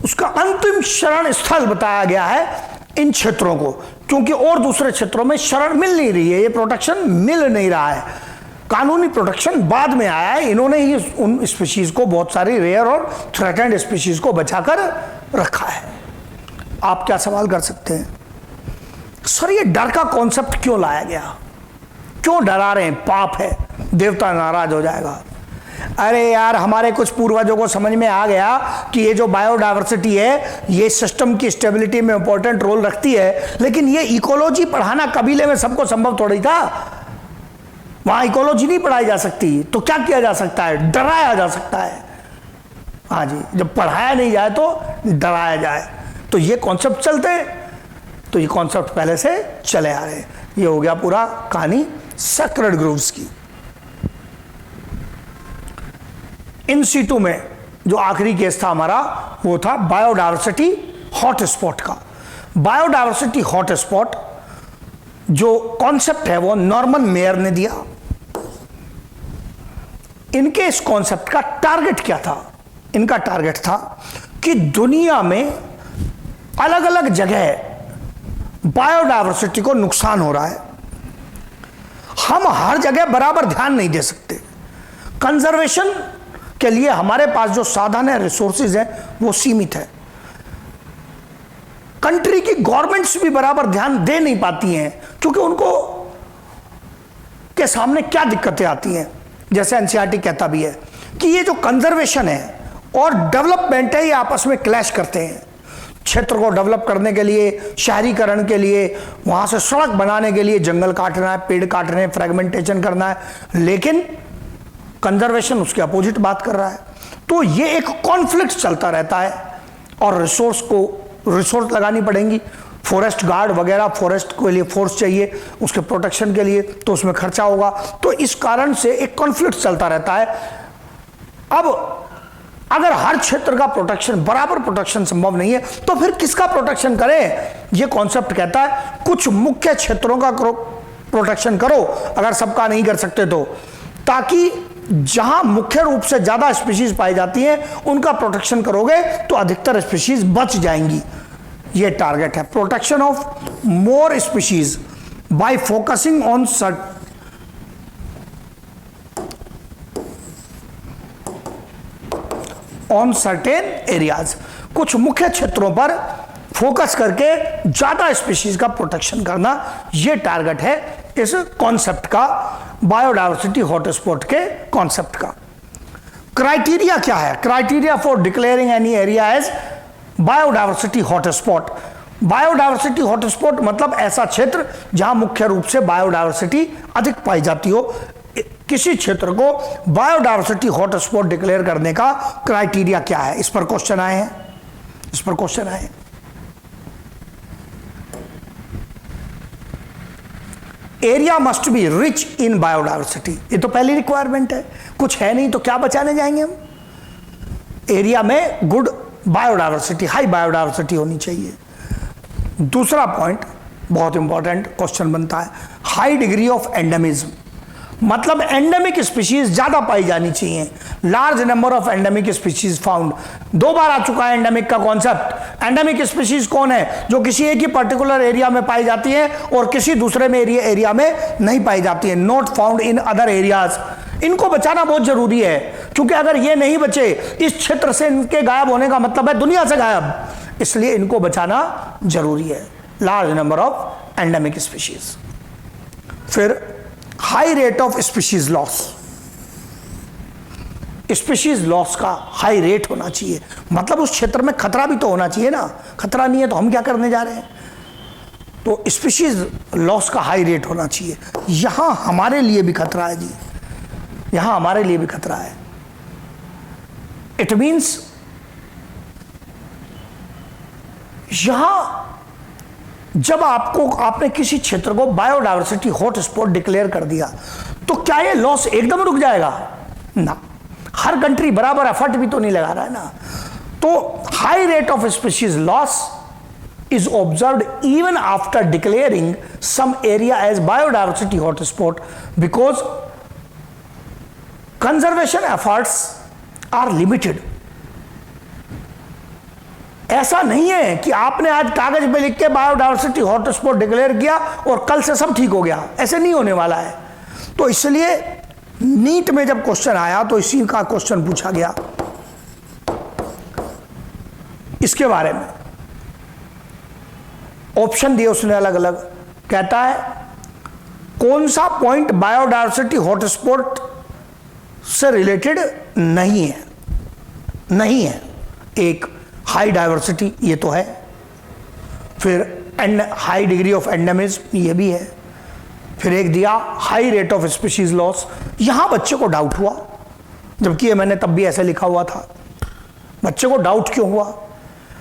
Speaker 1: उसका अंतिम शरण स्थल बताया गया है इन क्षेत्रों को, क्योंकि और दूसरे क्षेत्रों में शरण मिल नहीं रही है, ये प्रोटेक्शन मिल नहीं रहा है। कानूनी प्रोटेक्शन बाद में आया है, इन्होंने ही उन स्पीशीज को, बहुत सारी रेयर और थ्रेटेंड स्पीशीज को बचाकर रखा है। आप क्या सवाल कर सकते हैं? सर ये डर का कॉन्सेप्ट क्यों लाया गया? क्यों डरा रहे हैं? पाप है, देवता नाराज हो जाएगा। अरे यार, हमारे कुछ पूर्वजों को समझ में आ गया कि ये जो बायोडायवर्सिटी है ये सिस्टम की स्टेबिलिटी में इंपॉर्टेंट रोल रखती है, लेकिन ये इकोलॉजी पढ़ाना कबीले में सबको संभव थोड़ी था, वहां इकोलॉजी नहीं पढ़ाई जा सकती। तो क्या किया जा सकता है? डराया जा सकता है। हाँ जी, जब पढ़ाया नहीं जाए तो डराया जाए, तो ये कॉन्सेप्ट चलते हैं। तो ये कॉन्सेप्ट पहले से चले आ रहे हैं। ये हो गया पूरा कहानी सेक्रेड ग्रुव्स की। इन सीटू में जो आखिरी केस था हमारा वो था बायोडायवर्सिटी हॉटस्पॉट का। बायोडायवर्सिटी हॉटस्पॉट जो कॉन्सेप्ट है वो नॉर्मन मेयर ने दिया। इनके इस कॉन्सेप्ट का टारगेट क्या था? इनका टारगेट था कि दुनिया में अलग अलग जगह बायोडायवर्सिटी को नुकसान हो रहा है, हम हर जगह बराबर ध्यान नहीं दे सकते। कंजर्वेशन के लिए हमारे पास जो साधन है, रिसोर्सेज है, वो सीमित है। कंट्री की गवर्नमेंट्स भी बराबर ध्यान दे नहीं पाती हैं क्योंकि उनको के सामने क्या दिक्कतें आती हैं। जैसे एनसीईआरटी कहता भी है कि ये जो कंजर्वेशन है और डेवलपमेंट है, ये आपस में क्लैश करते हैं। क्षेत्र को डेवलप करने के लिए, शहरीकरण के लिए, वहां से सड़क बनाने के लिए जंगल काटना है, पेड़ काटने हैं, फ्रेगमेंटेशन करना है, लेकिन कंजर्वेशन उसके अपोजिट बात कर रहा है। तो ये एक कॉन्फ्लिक्ट चलता रहता है और रिसोर्स लगानी पड़ेंगी, फॉरेस्ट गार्ड वगैरह, फॉरेस्ट के लिए फोर्स चाहिए, उसके प्रोटेक्शन के लिए, तो उसमें खर्चा होगा। तो इस कारण से एक कॉन्फ्लिक्ट चलता रहता है। अब अगर हर क्षेत्र का प्रोटेक्शन, बराबर प्रोटेक्शन संभव नहीं है, तो फिर किसका प्रोटेक्शन करें? यह कॉन्सेप्ट कहता है कुछ मुख्य क्षेत्रों का प्रोटेक्शन करो, अगर सबका नहीं कर सकते तो, ताकि जहां मुख्य रूप से ज्यादा स्पीशीज पाई जाती हैं उनका प्रोटेक्शन करोगे तो अधिकतर स्पीशीज बच जाएंगी। यह टारगेट है, protection of more species bye focusing on certain areas. कुछ मुख्य क्षेत्रों पर फोकस करके ज्यादा स्पीशीज का प्रोटेक्शन करना, यह टारगेट है इस कॉन्सेप्ट का, बायोडायवर्सिटी हॉटस्पॉट के कॉन्सेप्ट का। क्राइटेरिया क्या है? Criteria for declaring any area as biodiversity hotspot. Biodiversity hotspot मतलब ऐसा क्षेत्र जहां मुख्य रूप से बायोडायवर्सिटी अधिक पाई जाती हो। किसी क्षेत्र को बायोडायवर्सिटी हॉटस्पॉट डिक्लेयर करने का क्राइटेरिया क्या है? इस पर क्वेश्चन आए हैं, इस पर क्वेश्चन आए। Area must be rich in biodiversity, ये तो पहली रिक्वायरमेंट है। कुछ है नहीं तो क्या बचाने जाएंगे हम? एरिया में गुड बायोडायवर्सिटी, हाई बायोडायवर्सिटी होनी चाहिए। दूसरा पॉइंट बहुत इंपॉर्टेंट क्वेश्चन बनता है, हाई डिग्री ऑफ एंडेमिज्म, मतलब एंडेमिक स्पीशीज ज्यादा पाई जानी चाहिए। Large number of endemic species found, 2 बार आ चुका है एंडेमिक का कॉन्सेप्ट। एंडेमिक स्पीशीज कौन है? जो किसी एक ही पर्टिकुलर एरिया में पाई जाती है और किसी दूसरे में एरिया में नहीं पाई जाती है, not found in other areas. इनको बचाना बहुत जरूरी है क्योंकि अगर ये नहीं बचे, इस क्षेत्र से इनके गायब होने का मतलब है दुनिया से गायब, इसलिए इनको बचाना जरूरी है। Large number of endemic species. फिर high rate of species loss, species loss का हाई रेट होना चाहिए, मतलब उस क्षेत्र में खतरा भी तो होना चाहिए ना। खतरा नहीं है तो हम क्या करने जा रहे हैं? तो स्पीशीज लॉस का हाई रेट होना चाहिए। यहां हमारे लिए भी खतरा है जी, यहां हमारे लिए भी खतरा है। इट मीन्स यहां जब आपने किसी क्षेत्र को बायोडायवर्सिटी हॉटस्पॉट डिक्लेयर कर दिया तो क्या ये लॉस एकदम रुक जाएगा? ना, हर कंट्री बराबर एफर्ट भी तो नहीं लगा रहा है ना। तो high rate of species loss is observed even after declaring some area as biodiversity hotspot because conservation efforts are limited. ऐसा नहीं है कि आपने आज कागज पे लिख के बायोडायवर्सिटी हॉटस्पॉट डिक्लेयर किया और कल से सब ठीक हो गया, ऐसे नहीं होने वाला है। तो इसलिए नीट में जब क्वेश्चन आया तो इसी का क्वेश्चन पूछा गया इसके बारे में। ऑप्शन दिए उसने अलग अलग, कहता है कौन सा पॉइंट बायोडायवर्सिटी हॉटस्पॉट से रिलेटेड नहीं है? नहीं है। एक हाई डाइवर्सिटी, ये तो है। फिर हाई डिग्री ऑफ एंडेमिज्म, ये भी है। फिर एक दिया high rate of species loss. यहां बच्चे को डाउट हुआ, जबकि ये मैंने तब भी ऐसे लिखा हुआ था। बच्चे को डाउट क्यों हुआ?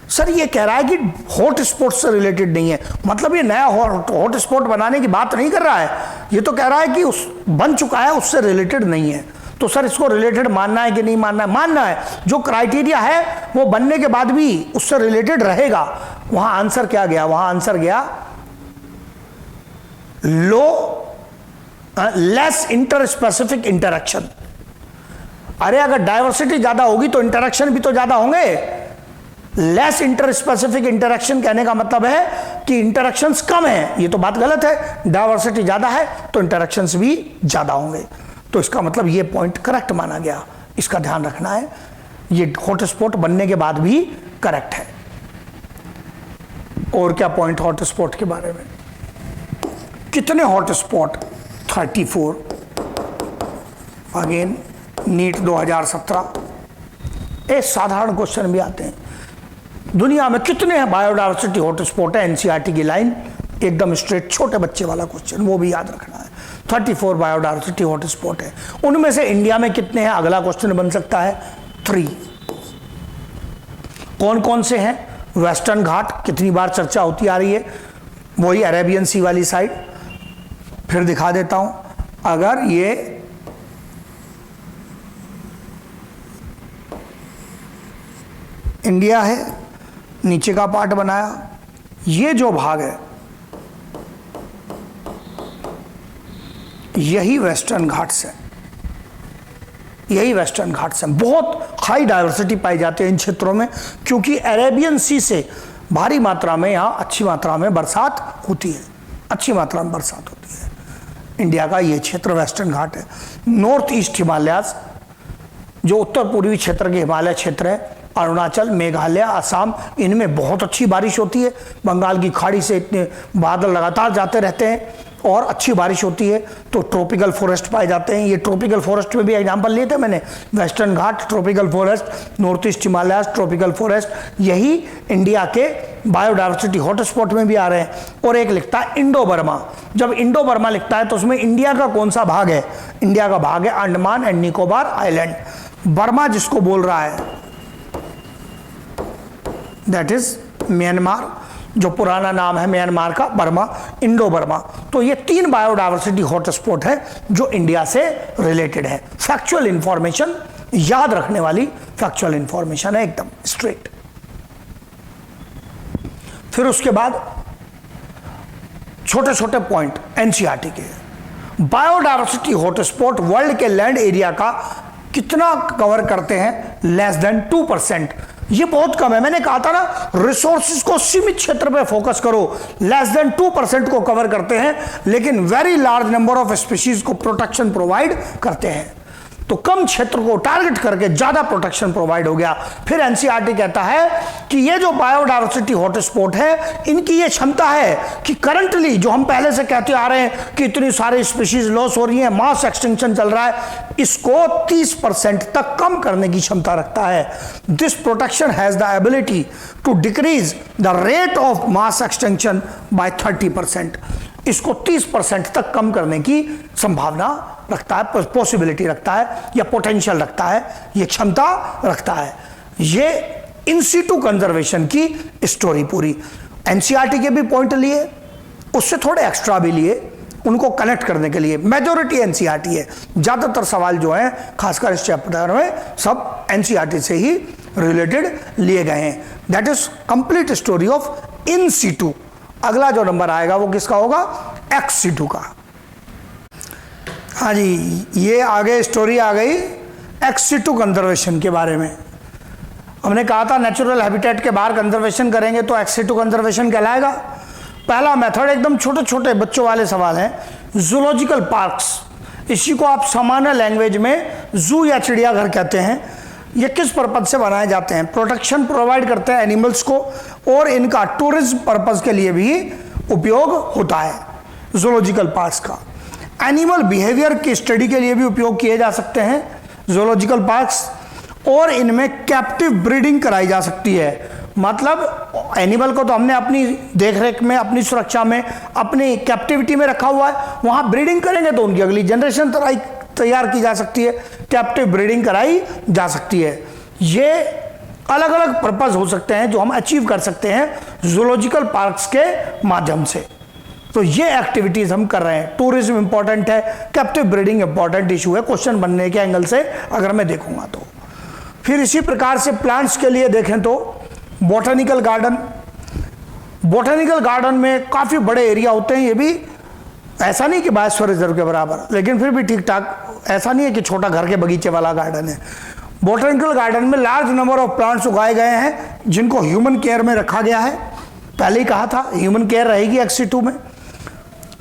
Speaker 1: सर ये कह रहा है कि हॉट स्पॉट से रिलेटेड नहीं है, मतलब ये नया हॉट स्पॉट बनाने की बात नहीं कर रहा है, ये तो कह रहा है कि उस बन चुका है उससे रिलेटेड नहीं है। तो सर इसको रिलेटेड मानना है कि नहीं मानना है? मानना है। जो क्राइटेरिया है वो बनने के बाद भी उससे रिलेटेड रहेगा। वहां आंसर क्या गया? वहां आंसर गया लेस इंटर स्पेसिफिक इंटरेक्शन। अरे अगर डायवर्सिटी ज्यादा होगी तो इंटरेक्शन भी तो ज्यादा होंगे। लेस इंटर स्पेसिफिक इंटरेक्शन कहने का मतलब है कि इंटरेक्शंस कम है, ये तो बात गलत है। डायवर्सिटी ज्यादा है तो इंटरेक्शंस भी ज्यादा होंगे। तो इसका मतलब ये पॉइंट करेक्ट माना गया, इसका ध्यान रखना है। ये हॉटस्पॉट बनने के बाद भी करेक्ट है। और क्या पॉइंट हॉटस्पॉट के बारे में? कितने हॉटस्पॉट? 34। अगेन नीट 2017 एक साधारण क्वेश्चन भी आते हैं। दुनिया में कितने हैं बायोडायवर्सिटी हॉटस्पॉट है? एनसीईआरटी की लाइन एकदम स्ट्रेट, छोटे बच्चे वाला क्वेश्चन, वो भी याद रखना है। 34 बायोडायवर्सिटी हॉटस्पॉट है। उनमें से इंडिया में कितने हैं? अगला क्वेश्चन बन सकता है 3। कौन कौन से हैं? वेस्टर्न घाट, कितनी बार चर्चा होती आ रही है, वही अरेबियन सी वाली साइड। फिर दिखा देता हूं, अगर ये इंडिया है, नीचे का पार्ट बनाया, ये जो भाग है यही वेस्टर्न घाट्स है, यही वेस्टर्न घाट्स हैं। बहुत हाई डाइवर्सिटी पाई जाती है इन क्षेत्रों में, क्योंकि अरेबियन सी से भारी मात्रा में यहाँ अच्छी मात्रा में बरसात होती है, अच्छी मात्रा में बरसात होती है। इंडिया का ये क्षेत्र वेस्टर्न घाट है। नॉर्थ ईस्ट हिमालयाज, जो उत्तर पूर्वी क्षेत्र के हिमालय क्षेत्र है, अरुणाचल, मेघालय, असम, इनमें बहुत अच्छी बारिश होती है। बंगाल की खाड़ी से इतने बादल लगातार जाते रहते हैं और अच्छी बारिश होती है, तो ट्रॉपिकल फॉरेस्ट पाए जाते हैं। ये ट्रॉपिकल फॉरेस्ट में भी एग्जांपल लिए थे मैंने, western Ghat tropical forest, north east Himalaya tropical forest, यही इंडिया के बायोडायवर्सिटी हॉटस्पॉट में भी आ रहे हैं। और एक लिखता है इंडो बर्मा। जब इंडो बर्मा लिखता है तो उसमें इंडिया का कौन सा भाग है? इंडिया का भाग है Andaman and Nicobar island. Burma जिसको बोल रहा है दैट इज म्यांमार, जो पुराना नाम है म्यांमार का, बर्मा, इंडो बर्मा। तो ये 3 बायोडायवर्सिटी हॉटस्पॉट है जो इंडिया से रिलेटेड है। फैक्चुअल इंफॉर्मेशन, याद रखने वाली फैक्चुअल इंफॉर्मेशन है, एकदम स्ट्रेट। फिर उसके बाद छोटे छोटे पॉइंट एनसीईआरटी के। बायोडायवर्सिटी हॉटस्पॉट वर्ल्ड के लैंड एरिया का कितना कवर करते हैं? Less than 2%। ये बहुत कम है। मैंने कहा था ना, रिसोर्सेज को सीमित क्षेत्र पे फोकस करो। लेस देन 2% को कवर करते हैं, लेकिन very large number of species को प्रोटेक्शन प्रोवाइड करते हैं। तो कम क्षेत्र को टारगेट करके ज्यादा प्रोटेक्शन प्रोवाइड हो गया। फिर एनसीईआरटी कहता है कि ये जो बायोडायवर्सिटी हॉटस्पॉट है, इनकी ये क्षमता है कि करंटली जो हम पहले से कहते आ रहे हैं कि इतनी सारी स्पीशीज लॉस हो रही है, मास एक्सटिंक्शन चल रहा है, इसको 30% तक कम करने की क्षमता रखता है। This protection has the ability to decrease the rate of mass extinction by 30%। इसको 30% तक कम करने की संभावना रखता है, पॉसिबिलिटी रखता है, या पोटेंशियल रखता है, ये क्षमता रखता है। ये इन सीटू कंजर्वेशन की स्टोरी पूरी। एनसीईआरटी के भी पॉइंट लिए, उससे थोड़े एक्स्ट्रा भी लिए, उनको कनेक्ट करने के लिए। मेजॉरिटी एनसीईआरटी है, ज्यादातर सवाल जो हैं खासकर इस चैप्टर में सब एनसीईआरटी से ही रिलेटेड लिए गए हैं। That is complete story of in situ. अगला जो नंबर आएगा वो किसका होगा? एक्स सीटू का। हाँ जी, ये आगे स्टोरी आ गई एक्स सीटू कंजर्वेशन के बारे में। हमने कहा था नेचुरल हैबिटेट के बाहर कंजर्वेशन करेंगे तो एक्स सीटू कंजर्वेशन कहलाएगा। पहला मेथड एकदम छोटे छोटे बच्चों वाले सवाल हैं। जूलॉजिकल पार्क्स, इसी को आप सामान्य लैंग्वेज में जू या चिड़ियाघर कहते हैं। ये किस पर्पज से बनाए जाते हैं? प्रोटेक्शन प्रोवाइड करते हैं एनिमल्स को, और इनका टूरिज्म पर्पज के लिए भी उपयोग होता है। जूलॉजिकल पार्क्स का एनिमल बिहेवियर की स्टडी के लिए भी उपयोग किए जा सकते हैं जूलॉजिकल पार्क्स, और इनमें कैप्टिव ब्रीडिंग कराई जा सकती है। मतलब एनिमल को तो हमने अपनी देखरेख में, अपनी सुरक्षा में, अपनी कैप्टिविटी में रखा हुआ है, वहां ब्रीडिंग करेंगे तो उनकी अगली जनरेशन तैयार की जा सकती है, कैप्टिव ब्रीडिंग कराई जा सकती है। ये अलग अलग पर्पस हो सकते हैं जो हम अचीव कर सकते हैं जूलॉजिकल पार्क्स के माध्यम से। तो ये एक्टिविटीज हम कर रहे हैं। टूरिज्म इंपॉर्टेंट है, कैप्टिव ब्रीडिंग इंपॉर्टेंट इशू है क्वेश्चन बनने के एंगल से अगर मैं देखूंगा तो। फिर इसी प्रकार से प्लांट्स के लिए देखें तो बॉटनिकल गार्डन, बॉटनिकल गार्डन में काफी बड़े एरिया होते हैं, ये भी ऐसा नहीं कि बायोस्फीयर रिजर्व के बराबर, लेकिन फिर भी ठीक ठाक, ऐसा नहीं है कि छोटा घर के बगीचे वाला गार्डन है। बॉटनिकल गार्डन में लार्ज नंबर ऑफ प्लांट्स उगाए गए हैं जिनको ह्यूमन केयर में रखा गया है। पहले ही कहा था ह्यूमन केयर रहेगी XC2 में।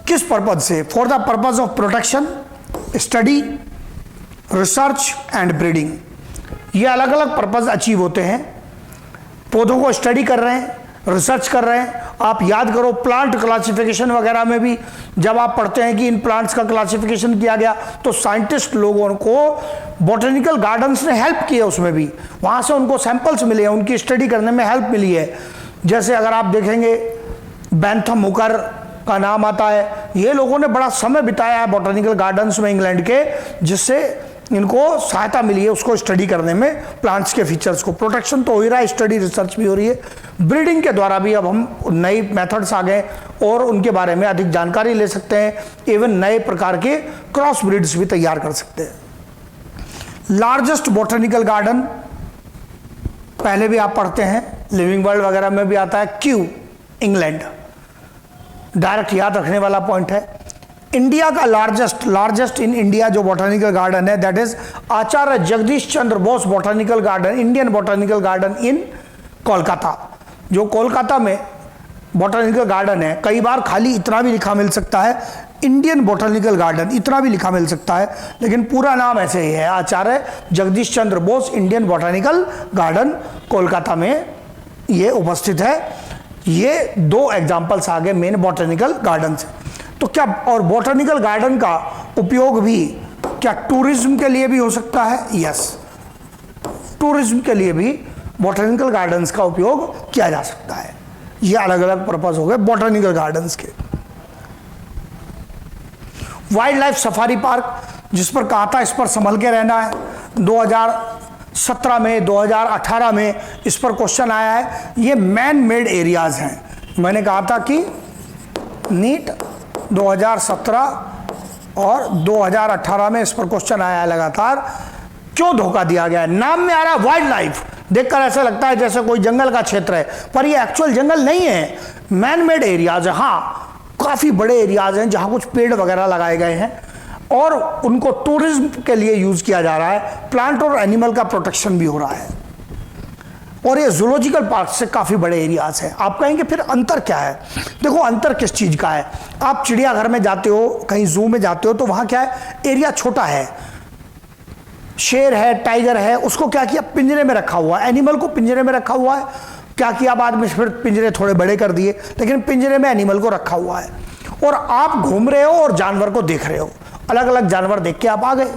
Speaker 1: किस पर्पज से? For the purpose of protection, study, research and breeding. ये अलग अलग पर्पज अचीव होते हैं। पौधों को स्टडी कर रहे हैं, रिसर्च कर रहे हैं। आप याद करो प्लांट क्लासिफिकेशन वगैरह में भी जब आप पढ़ते हैं कि इन प्लांट्स का क्लासिफिकेशन किया गया तो साइंटिस्ट लोगों को बॉटनिकल गार्डन्स ने हेल्प की है, उसमें भी वहां से उनको सैंपल्स मिले हैं, उनकी स्टडी करने में हेल्प मिली है। जैसे अगर आप देखेंगे बैंथम हुकर का नाम आता है, ये लोगों ने बड़ा समय बिताया है बॉटनिकल गार्डन्स में इंग्लैंड के, जिससे इनको सहायता मिली है उसको स्टडी करने में, प्लांट्स के फीचर्स को। प्रोटेक्शन तो हो ही रहा है, स्टडी रिसर्च भी हो रही है। ब्रीडिंग के द्वारा भी अब हम नई मेथड्स आ गए और उनके बारे में अधिक जानकारी ले सकते हैं, इवन नए प्रकार के क्रॉस ब्रीड्स भी तैयार कर सकते हैं। लार्जेस्ट बॉटनिकल गार्डन पहले भी आप पढ़ते हैं, लिविंग वर्ल्ड वगैरह में भी आता है, क्यू, इंग्लैंड, डायरेक्ट याद रखने वाला पॉइंट है। इंडिया का लार्जेस्ट इन इंडिया जो बॉटनिकल गार्डन है that is Acharya Jagadish Chandra Bose botanical garden, Indian botanical garden इन कोलकाता। जो कोलकाता में बॉटनिकल गार्डन है, कई बार खाली इतना भी लिखा मिल सकता है, इंडियन बॉटनिकल गार्डन इतना भी लिखा मिल सकता है, लेकिन पूरा नाम ऐसे ही है, Acharya Jagadish Chandra Bose Indian botanical garden, Kolkata में ये उपस्थित है। ये दो एग्जाम्पल्स आ गए मेन बॉटनिकल गार्डन से। तो क्या, और बॉटनिकल गार्डन का उपयोग भी क्या टूरिज्म के लिए भी हो सकता है? यस, टूरिज्म के लिए भी बॉटनिकल गार्डन्स का उपयोग किया जा सकता है। ये अलग अलग पर्पस हो गए बॉटनिकल गार्डन्स के। वाइल्ड लाइफ सफारी पार्क, जिस पर कहा था इस पर संभल के रहना है, 2017 में 2018 में इस पर क्वेश्चन आया है। ये मैन मेड एरियाज हैं, मैंने कहा था कि नीट 2017 और 2018 में इस पर क्वेश्चन आया है लगातार। क्यों धोखा दिया गया है? नाम में आ रहा है वाइल्ड लाइफ, देखकर ऐसा लगता है जैसे कोई जंगल का क्षेत्र है, पर ये एक्चुअल जंगल नहीं है, मैन मेड एरियाज है। हाँ, काफी बड़े एरियाज हैं जहां कुछ पेड़ वगैरह लगाए गए हैं और उनको टूरिज्म के लिए यूज किया जा रहा है, प्लांट और एनिमल का प्रोटेक्शन भी हो रहा है, और ये जूलॉजिकल पार्क से काफी बड़े एरियाज हैं। आप कहेंगे फिर अंतर क्या है? देखो, अंतर किस चीज का है? आप चिड़ियाघर में जाते हो, कहीं जू में जाते हो, तो वहां क्या है, एरिया छोटा है, शेर है, टाइगर है, उसको क्या किया, पिंजरे में रखा हुआ है, एनिमल को पिंजरे में रखा हुआ है। क्या किया बाद में, फिर पिंजरे थोड़े बड़े कर दिए, लेकिन पिंजरे में एनिमल को रखा हुआ है, और आप घूम रहे हो और जानवर को देख रहे हो, अलग अलग जानवर देख के आप आ गए।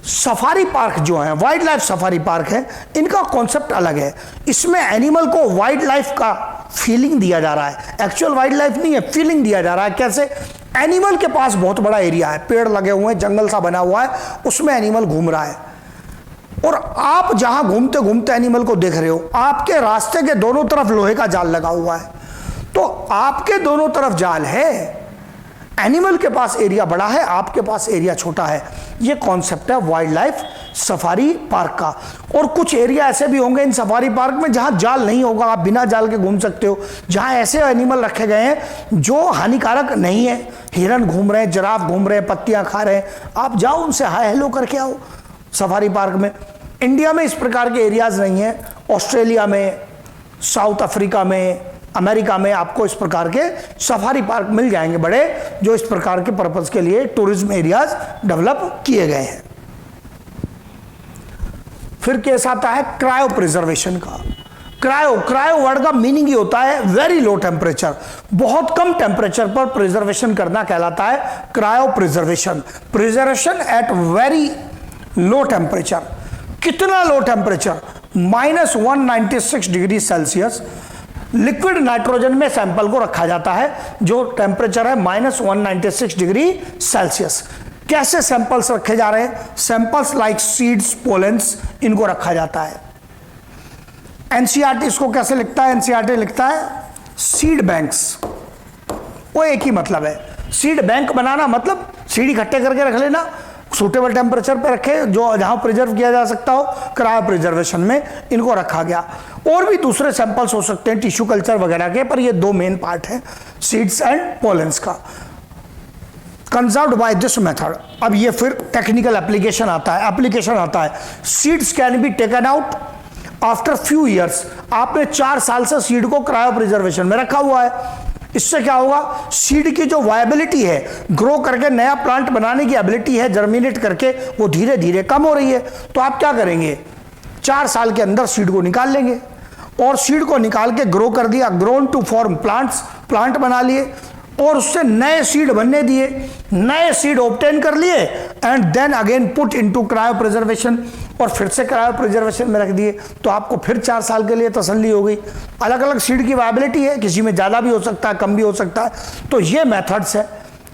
Speaker 1: सफारी पार्क जो है, वाइल्ड लाइफ सफारी पार्क है, इनका कॉन्सेप्ट अलग है। इसमें एनिमल को वाइल्ड लाइफ का फीलिंग दिया जा रहा है, एक्चुअल वाइल्ड लाइफ नहीं है, फीलिंग दिया जा रहा है। कैसे? एनिमल के पास बहुत बड़ा एरिया है, पेड़ लगे हुए हैं, जंगल सा बना हुआ है, उसमें एनिमल घूम रहा है, और आप जहां घूमते घूमते एनिमल को देख रहे हो, आपके रास्ते के दोनों तरफ लोहे का जाल लगा हुआ है, तो आपके दोनों तरफ जाल है, एनिमल के पास एरिया बड़ा है, आपके पास एरिया छोटा है। ये कॉन्सेप्ट है वाइल्ड लाइफ सफारी पार्क का। और कुछ एरिया ऐसे भी होंगे इन सफारी पार्क में जहां जाल नहीं होगा, आप बिना जाल के घूम सकते हो, जहां ऐसे एनिमल रखे गए हैं जो हानिकारक नहीं है, हिरन घूम रहे हैं, जिराफ घूम रहे हैं, पत्तियां खा रहे हैं, आप जाओ उनसे हाय हेलो करके आओ सफारी पार्क में। इंडिया में इस प्रकार के एरियाज नहीं है, ऑस्ट्रेलिया में, साउथ अफ्रीका में, अमेरिका में आपको इस प्रकार के सफारी पार्क मिल जाएंगे बड़े, जो इस प्रकार के पर्पस के लिए टूरिज्म एरियाज डेवलप किए गए हैं। फिर केस आता है क्रायो प्रिजर्वेशन का। क्रायो वर्ड का मीनिंग ही होता है वेरी लो टेम्परेचर, बहुत कम टेम्परेचर पर प्रिजर्वेशन करना कहलाता है cryopreservation. Preservation at very low temperature. कितना low temperature? -196 degree celsius. Liquid nitrogen में सैंपल को रखा जाता है, जो टेम्परेचर है -196 डिग्री सेल्सियस। कैसे सैंपल्स रखे जा रहे हैं? सैंपल्स लाइक सीड्स, पोलेंस, इनको रखा जाता है। एनसीईआरटी इसको कैसे लिखता है? एनसीईआरटी लिखता है सीड बैंक्स, वो एक ही मतलब है। सीड बैंक बनाना मतलब सीड इकट्ठे करके रख लेना, सूटेबल टेम्परेचर पे रखे, जो जहां प्रिजर्व किया जा सकता हो, क्रायो प्रिजर्वेशन में इनको रखा गया। और भी दूसरे सैंपल्स हो सकते हैं टिश्यू कल्चर वगैरह के, पर ये दो मेन पार्ट है सीड्स एंड पोलेंस का। Conserved by this method. अब ये फिर टेक्निकल एप्लीकेशन आता है। Seeds can be taken out after few years. आपने 4 साल से सीड को क्रायो प्रिजर्वेशन में रखा हुआ है। इससे क्या होगा, सीड की जो वायबिलिटी है, ग्रो करके नया प्लांट बनाने की एबिलिटी है, जर्मिनेट करके, वो धीरे धीरे कम हो रही है। तो आप क्या करेंगे, 4 साल के अंदर सीड को निकाल लेंगे और सीड को निकाल के ग्रो कर दिया, ग्रोन टू फॉर्म प्लांट बना लिए और उससे नए सीड बनने दिए, नए सीड ऑब्टेन कर लिए and then again put into cryopreservation, और फिर से क्रायो प्रिजर्वेशन में रख दिए। तो आपको फिर 4 साल के लिए तसल्ली हो गई। अलग अलग सीड की वायबिलिटी है, किसी में ज़्यादा भी हो सकता है, कम भी हो सकता है। तो ये मेथड्स है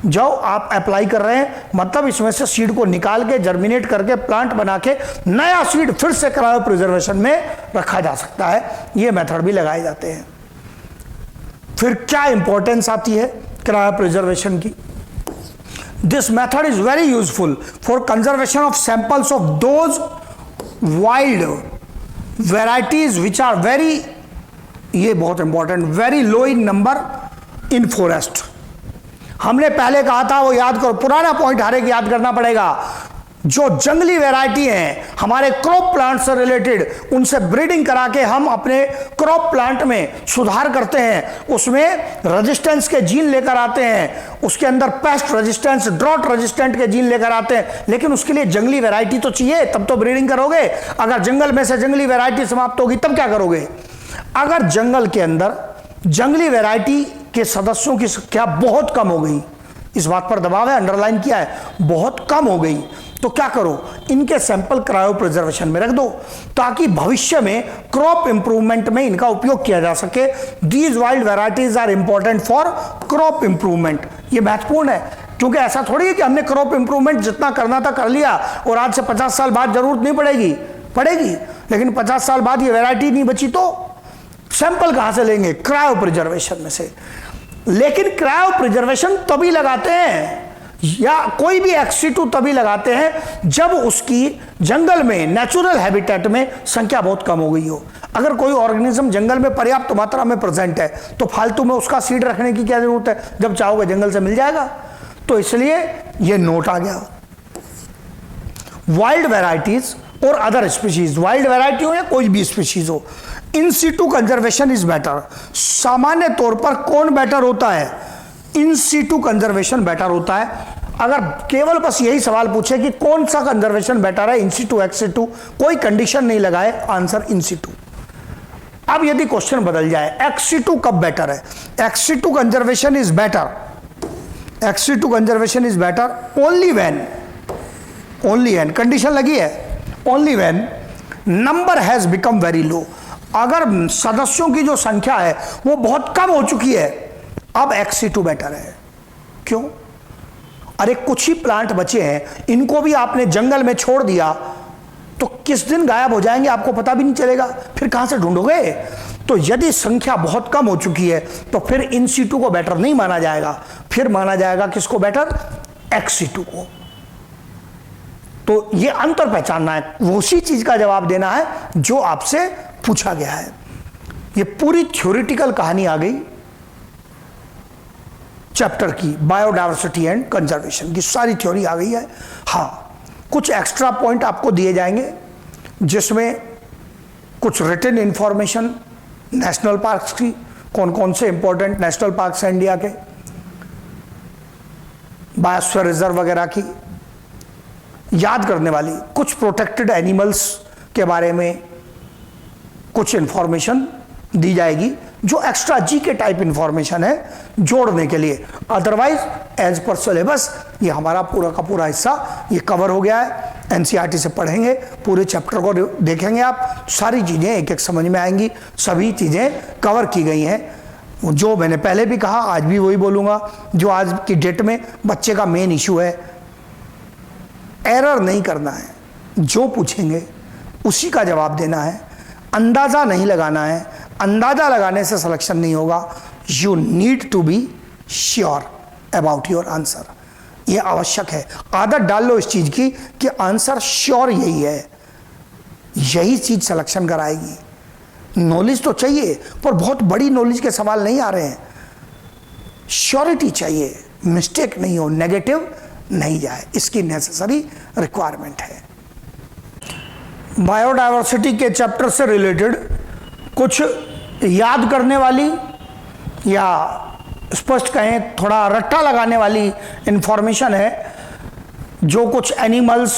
Speaker 1: जो आप अप्लाई कर रहे हैं, मतलब इसमें से सीड को निकाल के जर्मिनेट करके प्लांट बना के नया सीड फिर से क्रायो प्रिजर्वेशन में रखा जा सकता है। ये मेथड भी लगाए जाते हैं। फिर क्या इंपॉर्टेंस आती है क्रायो प्रिजर्वेशन की? This method is very useful for conservation of samples of those wild varieties which are very, ये बहुत important, very low in number in forest. हमने पहले कहा था, वो याद करो, पुराना पॉइंट हर एक याद करना पड़ेगा। जो जंगली वैरायटी हैं हमारे क्रॉप प्लांट से रिलेटेड, उनसे ब्रीडिंग करा के हम अपने क्रॉप प्लांट में सुधार करते हैं, उसमें रेजिस्टेंस के जीन लेकर आते हैं, उसके अंदर पेस्ट रेजिस्टेंस, ड्रॉट रेजिस्टेंट के जीन लेकर आते हैं। लेकिन उसके लिए जंगली वैरायटी तो चाहिए, तब तो ब्रीडिंग करोगे। अगर जंगल में से जंगली वैरायटी समाप्त होगी तब क्या करोगे? अगर जंगल के अंदर जंगली वैरायटी के सदस्यों की संख्या बहुत कम हो गई, इस बात पर दबाव है, अंडरलाइन किया है, बहुत कम हो गई, तो क्या करो, इनके सैंपल क्रायो प्रिजर्वेशन में रख दो ताकि भविष्य में क्रॉप इंप्रूवमेंट में इनका उपयोग किया जा सके। These wild varieties are important for crop improvement. ये महत्वपूर्ण है, क्योंकि ऐसा थोड़ी है कि हमने क्रॉप इंप्रूवमेंट जितना करना था कर लिया और आज से 50 साल बाद जरूरत नहीं पड़ेगी, लेकिन 50 साल बाद ये वैरायटी नहीं बची तो सैंपल कहां से लेंगे? क्रायो प्रिजर्वेशन में से। लेकिन क्रायो प्रिजर्वेशन तभी लगाते हैं, या कोई भी XC2 तभी लगाते हैं जब उसकी जंगल में, नेचुरल हैबिटेट में संख्या बहुत कम हो गई हो। अगर कोई ऑर्गेनिज्म जंगल में पर्याप्त मात्रा में प्रेजेंट है तो फालतू में उसका सीड रखने की क्या जरूरत है, जब चाहोगे जंगल से मिल जाएगा। तो इसलिए यह नोट आ गया। वाइल्ड वैराइटीज और अदर स्पीशीज, वाइल्ड वैरायटी हो या कोई भी स्पीशीज हो, in situ conservation is better. सामान्य तौर पर कौन बेटर होता है? इन सीटू कंजर्वेशन बेटर होता है। अगर केवल बस यही सवाल पूछे कि कौन सा कंजर्वेशन बेटर है, इन सीटू, XC2, कोई कंडीशन नहीं लगाए, आंसर इन सीटू। अब यदि क्वेश्चन बदल जाए, XC2 कब बेटर है? XC2 conservation is better, XC2 conservation is better only when, condition लगी है, only when number has become very low. अगर सदस्यों की जो संख्या है वो बहुत कम हो चुकी है, अब XC2 बेटर है। क्यों? अरे कुछ ही प्लांट बचे हैं, इनको भी आपने जंगल में छोड़ दिया तो किस दिन गायब हो जाएंगे आपको पता भी नहीं चलेगा, फिर कहां से ढूंढोगे? तो यदि संख्या बहुत कम हो चुकी है तो फिर इन सीटू को बेटर नहीं माना जाएगा, फिर माना जाएगा किसको बेटर? XC2 को। तो ये अंतर पहचानना है, उसी चीज का जवाब देना है जो आपसे पूछा गया है। ये पूरी थ्योरेटिकल कहानी आ गई चैप्टर की, बायोडायवर्सिटी एंड कंजर्वेशन की सारी थ्योरी आ गई है। हाँ, कुछ एक्स्ट्रा पॉइंट आपको दिए जाएंगे जिसमें कुछ रिटन इंफॉर्मेशन नेशनल पार्क्स की, कौन कौन से इंपॉर्टेंट नेशनल पार्क्स हैं इंडिया के, बायोस्फीयर रिजर्व वगैरह की याद करने वाली, कुछ प्रोटेक्टेड एनिमल्स के बारे में कुछ इंफॉर्मेशन दी जाएगी जो एक्स्ट्रा जी के टाइप इंफॉर्मेशन है जोड़ने के लिए। अदरवाइज एज पर सिलेबस ये हमारा पूरा का पूरा हिस्सा ये कवर हो गया है। एनसीईआरटी से पढ़ेंगे, पूरे चैप्टर को देखेंगे आप, सारी चीज़ें एक एक समझ में आएंगी, सभी चीज़ें कवर की गई हैं। जो मैंने पहले भी कहा, आज भी वही बोलूँगा, जो आज की डेट में बच्चे का मेन इशू है, एरर नहीं करना है, जो पूछेंगे उसी का जवाब देना है, अंदाज़ा नहीं लगाना है। अंदाज़ा लगाने से सिलेक्शन नहीं होगा। You need to be sure about your answer. ये आवश्यक है, आदत डाल लो इस चीज की कि आंसर श्योर यही है, यही चीज सिलेक्शन कराएगी। नॉलेज तो चाहिए पर बहुत बड़ी नॉलेज के सवाल नहीं आ रहे हैं, श्योरिटी चाहिए, मिस्टेक नहीं हो, नेगेटिव नहीं जाए, इसकी नेसेसरी रिक्वायरमेंट है। बायोडायवर्सिटी के चैप्टर से रिलेटेड कुछ याद करने वाली या स्पष्ट कहें थोड़ा रट्टा लगाने वाली इंफॉर्मेशन है, जो कुछ एनिमल्स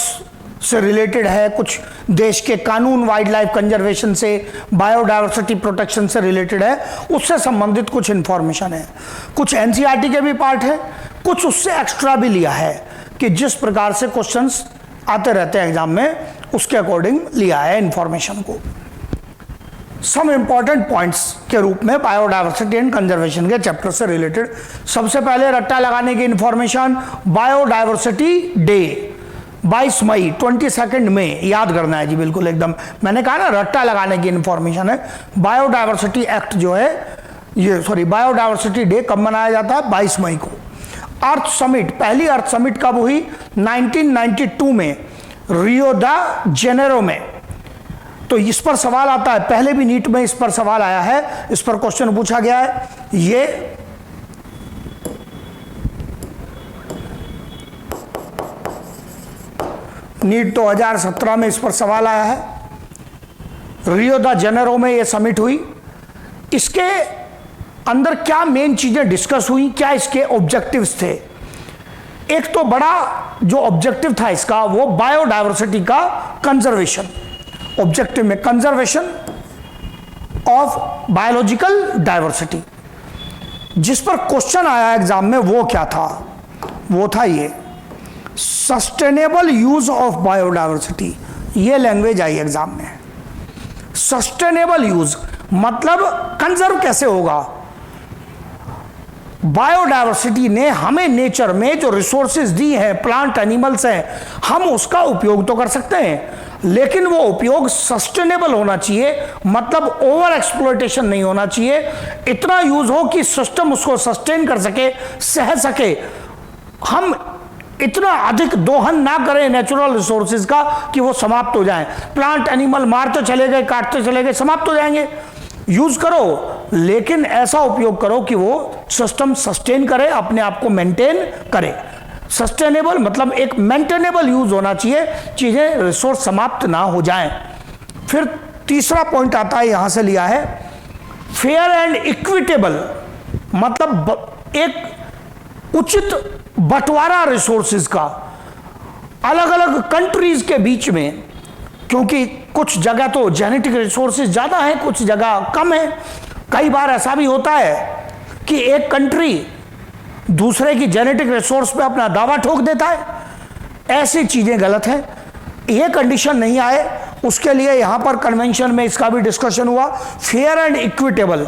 Speaker 1: से रिलेटेड है, कुछ देश के कानून वाइल्ड लाइफ कंजर्वेशन से, बायोडायवर्सिटी प्रोटेक्शन से रिलेटेड है, उससे संबंधित कुछ इंफॉर्मेशन है। कुछ एनसीईआरटी के भी पार्ट है, कुछ उससे एक्स्ट्रा भी लिया है कि जिस प्रकार से क्वेश्चंस आते रहते हैं एग्जाम में, उसके अकॉर्डिंग लिया है इंफॉर्मेशन को। सम इंपॉर्टेंट पॉइंट्स के रूप में बायोडायवर्सिटी एंड कंजर्वेशन के चैप्टर से रिलेटेड, सबसे पहले रट्टा लगाने की इंफॉर्मेशन, बायोडायवर्सिटी डे 22 मई 22 में याद करना है जी, बिल्कुल एकदम मैंने कहा ना रट्टा लगाने की इंफॉर्मेशन है। बायोडायवर्सिटी एक्ट जो है ये बायोडायवर्सिटी डे कब मनाया जाता है? 22 मई को। अर्थ समिट, पहली अर्थ समिट कब हुई? 1992 में रियो द जेनेरो में। तो इस पर सवाल आता है, पहले भी नीट में इस पर सवाल आया है, इस पर क्वेश्चन पूछा गया है। ये नीट 2017 में इस पर सवाल आया है। रियो द जेनेरो में ये समिट हुई, इसके अंदर क्या मेन चीजें डिस्कस हुई, क्या इसके ऑब्जेक्टिव्स थे? एक तो बड़ा जो ऑब्जेक्टिव था इसका वो बायोडायवर्सिटी का कंजर्वेशन, ऑब्जेक्टिव में कंजर्वेशन ऑफ बायोलॉजिकल डायवर्सिटी। जिस पर क्वेश्चन आया एग्जाम में वो क्या था? वो था ये सस्टेनेबल यूज ऑफ बायोडायवर्सिटी। ये लैंग्वेज आई एग्जाम में। सस्टेनेबल यूज मतलब कंजर्व कैसे होगा? बायोडायवर्सिटी ने हमें नेचर में जो रिसोर्सेज दी हैं, प्लांट एनिमल्स हैं, हम उसका उपयोग तो कर सकते हैं, लेकिन वो उपयोग सस्टेनेबल होना चाहिए, मतलब ओवर एक्सप्लॉयटेशन नहीं होना चाहिए। इतना यूज हो कि सिस्टम उसको सस्टेन कर सके, सह सके। हम इतना अधिक दोहन ना करें नेचुरल रिसोर्सेज का कि वो समाप्त हो जाएं। प्लांट एनिमल मारते चले गए, काटते चले गए, समाप्त हो जाएंगे। यूज करो लेकिन ऐसा उपयोग करो कि वो सिस्टम सस्टेन करे, अपने आप को मेंटेन करे। सस्टेनेबल मतलब एक मेंटेनेबल यूज होना चाहिए, चीजें रिसोर्स समाप्त ना हो जाएं। फिर तीसरा पॉइंट आता है, यहां से लिया है, फेयर एंड इक्विटेबल मतलब एक उचित बंटवारा रिसोर्सेज का अलग अलग कंट्रीज के बीच में, क्योंकि कुछ जगह तो जेनेटिक रिसोर्सेज ज्यादा है, कुछ जगह कम है। कई बार ऐसा भी होता है कि एक कंट्री दूसरे की जेनेटिक रिसोर्स पे अपना दावा ठोक देता है। ऐसी चीजें गलत हैं, ये कंडीशन नहीं आए उसके लिए यहां पर कन्वेंशन में इसका भी डिस्कशन हुआ। फेयर एंड इक्विटेबल,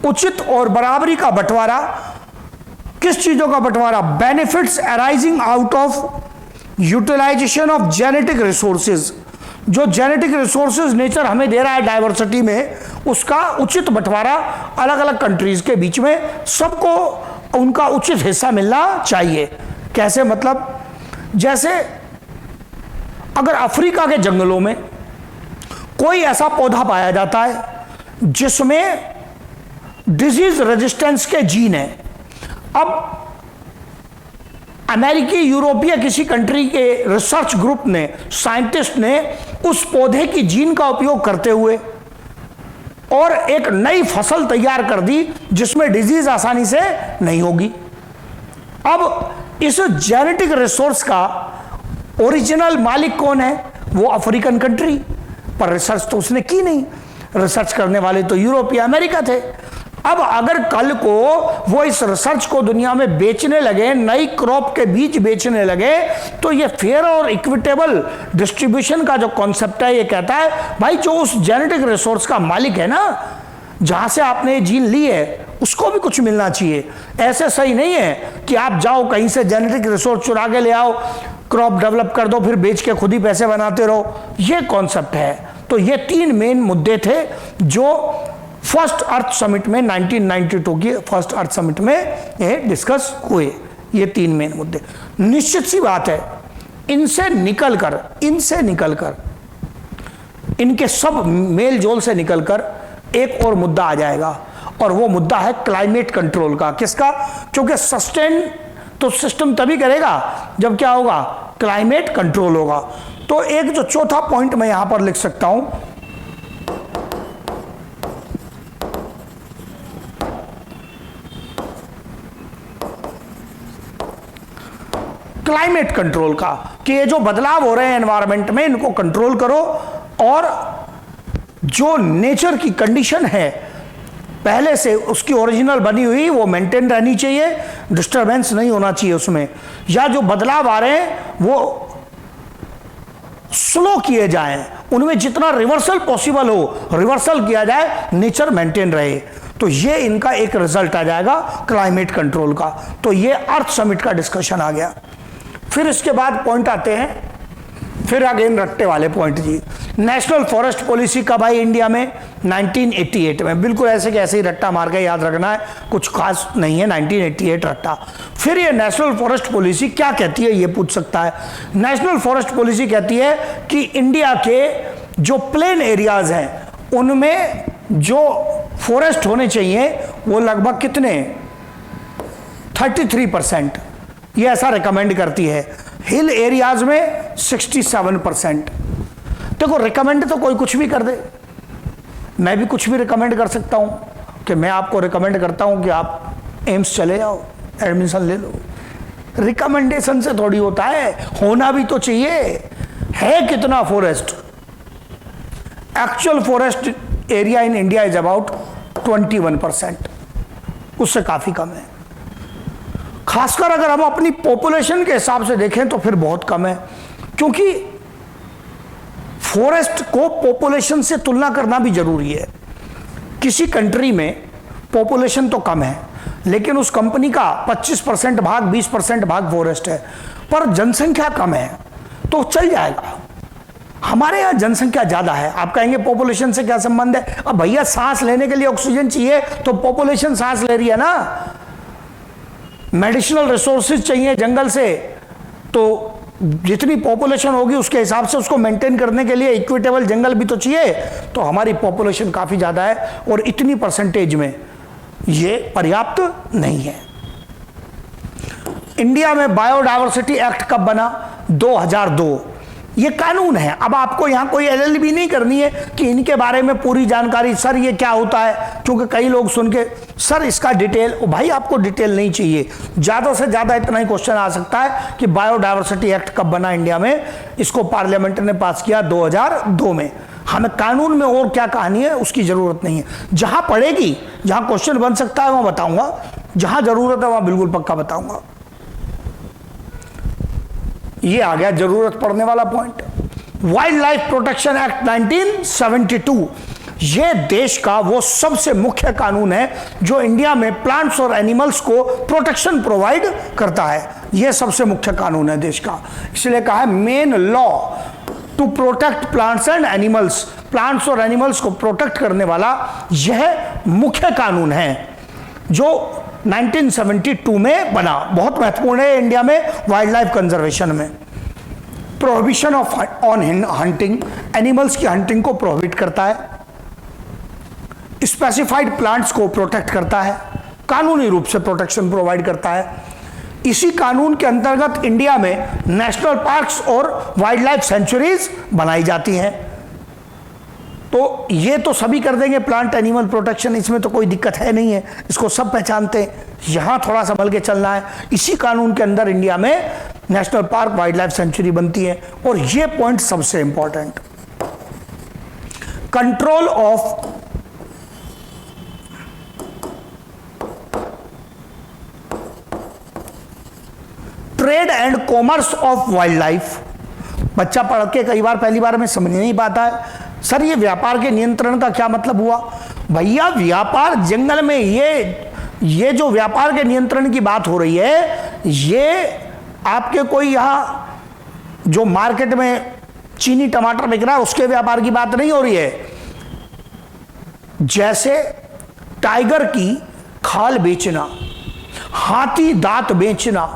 Speaker 1: उचित और बराबरी का बंटवारा। किस चीजों का बंटवारा? Benefits arising out of utilisation of genetic resources. जो जेनेटिक रिसोर्सेज नेचर हमें दे रहा है डायवर्सिटी में, उसका उचित बंटवारा अलग अलग कंट्रीज के बीच में, सबको उनका उचित हिस्सा मिलना चाहिए। कैसे? मतलब जैसे अगर अफ्रीका के जंगलों में कोई ऐसा पौधा पाया जाता है जिसमें डिजीज रेजिस्टेंस के जीन है, अब अमेरिकी यूरोपीय किसी कंट्री के रिसर्च ग्रुप ने, साइंटिस्ट ने उस पौधे की जीन का उपयोग करते हुए और एक नई फसल तैयार कर दी जिसमें डिजीज आसानी से नहीं होगी। अब इस जेनेटिक रिसोर्स का ओरिजिनल मालिक कौन है? वो अफ्रीकन कंट्री, पर रिसर्च तो उसने की नहीं। रिसर्च करने वाले तो यूरोप या अमेरिका थे। अब अगर कल को वो इस रिसर्च को दुनिया में बेचने लगे, नई क्रॉप के बीज बेचने लगे, तो ये फेयर और इक्विटेबल डिस्ट्रीब्यूशन का जो कॉन्सेप्ट है ये कहता है भाई जो उस जेनेटिक रिसोर्स का मालिक है ना, जहां से आपने ये जीन ली है, उसको भी कुछ मिलना चाहिए। ऐसे सही नहीं है कि आप जाओ कहीं से जेनेटिक रिसोर्स चुरा के ले आओ, क्रॉप डेवलप कर दो, फिर बेच के खुद ही पैसे बनाते रहो। ये कॉन्सेप्ट है। तो ये तीन मेन मुद्दे थे जो फर्स्ट अर्थ समिट में 1992 की फर्स्ट अर्थ समिट में ये डिस्कस हुए, ये 3 मेन मुद्दे। निश्चित सी बात है, इनसे निकलकर इनके सब मेल जोल से निकलकर एक और मुद्दा आ जाएगा, और वो मुद्दा है क्लाइमेट कंट्रोल का। किसका? क्योंकि सस्टेन तो सिस्टम तभी करेगा जब क्या होगा, क्लाइमेट कंट्रोल होगा। तो एक जो चौथा पॉइंट मैं यहां पर लिख सकता हूं, क्लाइमेट कंट्रोल का, कि ये जो बदलाव हो रहे हैं एनवायरनमेंट में, इनको कंट्रोल करो, और जो नेचर की कंडीशन है पहले से उसकी ओरिजिनल बनी हुई वो मेंटेन रहनी चाहिए, डिस्टरबेंस नहीं होना चाहिए उसमें, या जो बदलाव आ रहे हैं वो स्लो किए जाएं, उनमें जितना रिवर्सल पॉसिबल हो रिवर्सल किया जाए, नेचर मेंटेन रहे। तो ये इनका एक रिजल्ट आ जाएगा क्लाइमेट कंट्रोल का। तो ये अर्थ समिट का डिस्कशन आ गया। फिर इसके बाद पॉइंट आते हैं, फिर अगेन रट्टे वाले पॉइंट जी। नेशनल फॉरेस्ट पॉलिसी कब आई इंडिया में? 1988 में। बिल्कुल ऐसे के ऐसे ही रट्टा मार के याद रखना है, कुछ खास नहीं है, 1988 रट्टा। फिर ये नेशनल फॉरेस्ट पॉलिसी क्या कहती है, ये पूछ सकता है। नेशनल फॉरेस्ट पॉलिसी कहती है कि इंडिया के जो प्लेन एरियाज हैं उनमें जो फॉरेस्ट होने चाहिए वो लगभग कितने, 33%, ये ऐसा रिकमेंड करती है। हिल एरियाज में 67%। देखो रिकमेंड तो कोई कुछ भी कर दे, मैं भी कुछ भी रिकमेंड कर सकता हूं कि मैं आपको रिकमेंड करता हूं कि आप एम्स चले जाओ, एडमिशन ले लो। रिकमेंडेशन से थोड़ी होता है, होना भी तो चाहिए। है कितना forest? Actual forest area in India is about 21%, उससे काफी कम है। खासकर अगर हम अपनी पॉपुलेशन के हिसाब से देखें तो फिर बहुत कम है, क्योंकि फॉरेस्ट को पॉपुलेशन से तुलना करना भी जरूरी है। किसी कंट्री में पॉपुलेशन तो कम है, लेकिन उस कंपनी का 25% भाग, 20% भाग फॉरेस्ट है, पर जनसंख्या कम है, तो चल जाएगा। हमारे यहां जनसंख्या ज्यादा है। आप कहेंगे पॉपुलेशन से क्या संबंध है? अब भैया सांस लेने के लिए ऑक्सीजन चाहिए, तो पॉपुलेशन सांस ले रही है ना। मेडिसिनल रिसोर्सेज चाहिए जंगल से, तो जितनी पॉपुलेशन होगी उसके हिसाब से उसको मेंटेन करने के लिए इक्विटेबल जंगल भी तो चाहिए। तो हमारी पॉपुलेशन काफी ज्यादा है, और इतनी परसेंटेज में ये पर्याप्त नहीं है। इंडिया में बायोडायवर्सिटी एक्ट कब बना? 2002। ये कानून है। अब आपको यहां कोई एलएलबी नहीं करनी है कि इनके बारे में पूरी जानकारी, सर ये क्या होता है, क्योंकि कई लोग सुन के सर इसका डिटेल, भाई आपको डिटेल नहीं चाहिए। ज्यादा से ज्यादा इतना ही क्वेश्चन आ सकता है कि बायोडायवर्सिटी एक्ट कब बना इंडिया में? इसको पार्लियामेंट ने पास किया 2002 में। हमें कानून में और क्या कहानी है उसकी जरूरत नहीं है। जहां पड़ेगी, जहां क्वेश्चन बन सकता है वहां बताऊंगा, जहां जरूरत है वहां बिल्कुल पक्का बताऊंगा। ये आ गया जरूरत पड़ने वाला point. Wild life protection act 1972, ये देश का वो सबसे मुख्य कानून है जो इंडिया में प्लांट्स और एनिमल्स को प्रोटेक्शन प्रोवाइड करता है। ये सबसे मुख्य कानून है देश का, इसलिए कहा है main law to protect plants and animals. Plants और एनिमल्स को प्रोटेक्ट करने वाला यह मुख्य कानून है जो 1972 में बना। बहुत महत्वपूर्ण है इंडिया में वाइल्ड लाइफ कंजर्वेशन में। Prohibition of on hunting, animals की हंटिंग को प्रोहिबिट करता है। स्पेसिफाइड प्लांट्स को प्रोटेक्ट करता है, कानूनी रूप से प्रोटेक्शन प्रोवाइड करता है। इसी कानून के अंतर्गत इंडिया में नेशनल पार्क्स और वाइल्ड लाइफ सेंचुरीज बनाई जाती हैं। तो ये तो सभी कर देंगे, प्लांट एनिमल प्रोटेक्शन, इसमें तो कोई दिक्कत है नहीं है, इसको सब पहचानते हैं। यहां थोड़ा संभल के चलना है। इसी कानून के अंदर इंडिया में national park, wild life sanctuary बनती है। और ये पॉइंट सबसे important, control of trade and commerce of wild life. बच्चा पढ़ के कई बार पहली बार में समझ नहीं पाता है, सर ये व्यापार के नियंत्रण का क्या मतलब हुआ? भैया व्यापार जंगल में, ये जो व्यापार के नियंत्रण की बात हो रही है, ये आपके कोई यहां जो मार्केट में चीनी टमाटर बिक रहा है उसके व्यापार की बात नहीं हो रही है। जैसे टाइगर की खाल बेचना, हाथी दांत बेचना,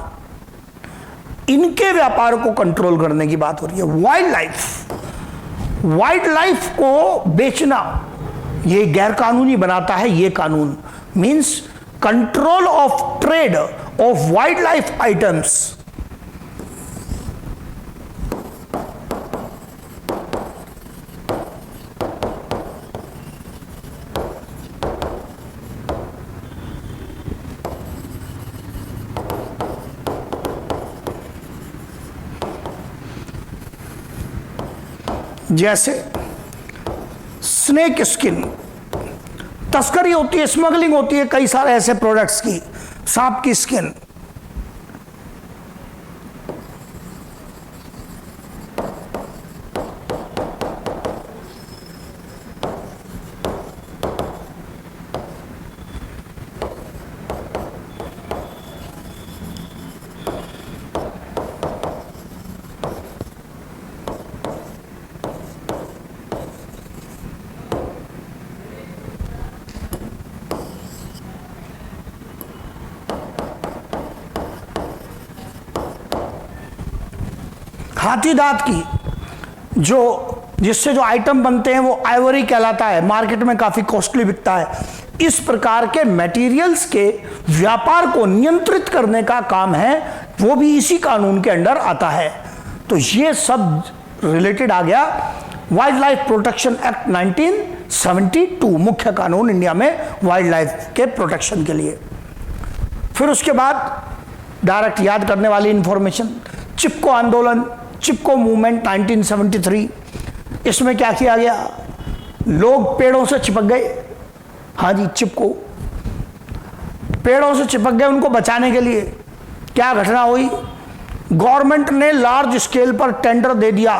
Speaker 1: इनके व्यापार को कंट्रोल करने की बात हो रही है। वाइल्ड लाइफ को बेचना ये गैर कानूनी बनाता है ये कानून। Means control of trade off wild life items. जैसे स्नेक स्किन, तस्करी होती है, स्मगलिंग होती है कई सारे ऐसे प्रोडक्ट्स की। सांप की स्किन, हाथी दांत की जिससे जो आइटम बनते हैं वो आइवरी कहलाता है, मार्केट में काफी कॉस्टली बिकता है। इस प्रकार के मटेरियल्स के व्यापार को नियंत्रित करने का काम है, वो भी इसी कानून के अंडर आता है। तो ये सब रिलेटेड आ गया वाइल्ड लाइफ प्रोटेक्शन एक्ट 1972, मुख्य कानून इंडिया में वाइल्ड लाइफ के प्रोटेक्शन के लिए। फिर उसके बाद डायरेक्ट याद करने वाली इंफॉर्मेशन, चिपको आंदोलन, चिपको मूवमेंट 1973। इसमें क्या किया गया, लोग पेड़ों से चिपक गए। हाँ जी, चिपको, पेड़ों से चिपक गए। उनको बचाने के लिए क्या घटना हुई, गवर्नमेंट ने लार्ज स्केल पर टेंडर दे दिया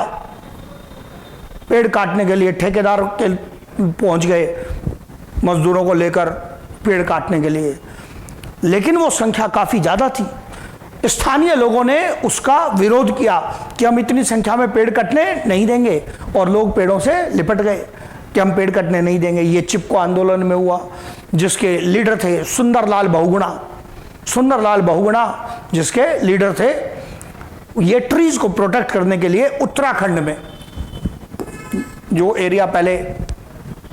Speaker 1: पेड़ काटने के लिए। ठेकेदार के पहुंच गए मजदूरों को लेकर पेड़ काटने के लिए, लेकिन वो संख्या काफी ज्यादा थी। स्थानीय लोगों ने उसका विरोध किया कि हम इतनी संख्या में पेड़ कटने नहीं देंगे, और लोग पेड़ों से लिपट गए कि हम पेड़ कटने नहीं देंगे। ये चिपको आंदोलन में हुआ, जिसके लीडर थे सुंदरलाल बहुगुणा जिसके लीडर थे। ये ट्रीज को प्रोटेक्ट करने के लिए उत्तराखंड में, जो एरिया पहले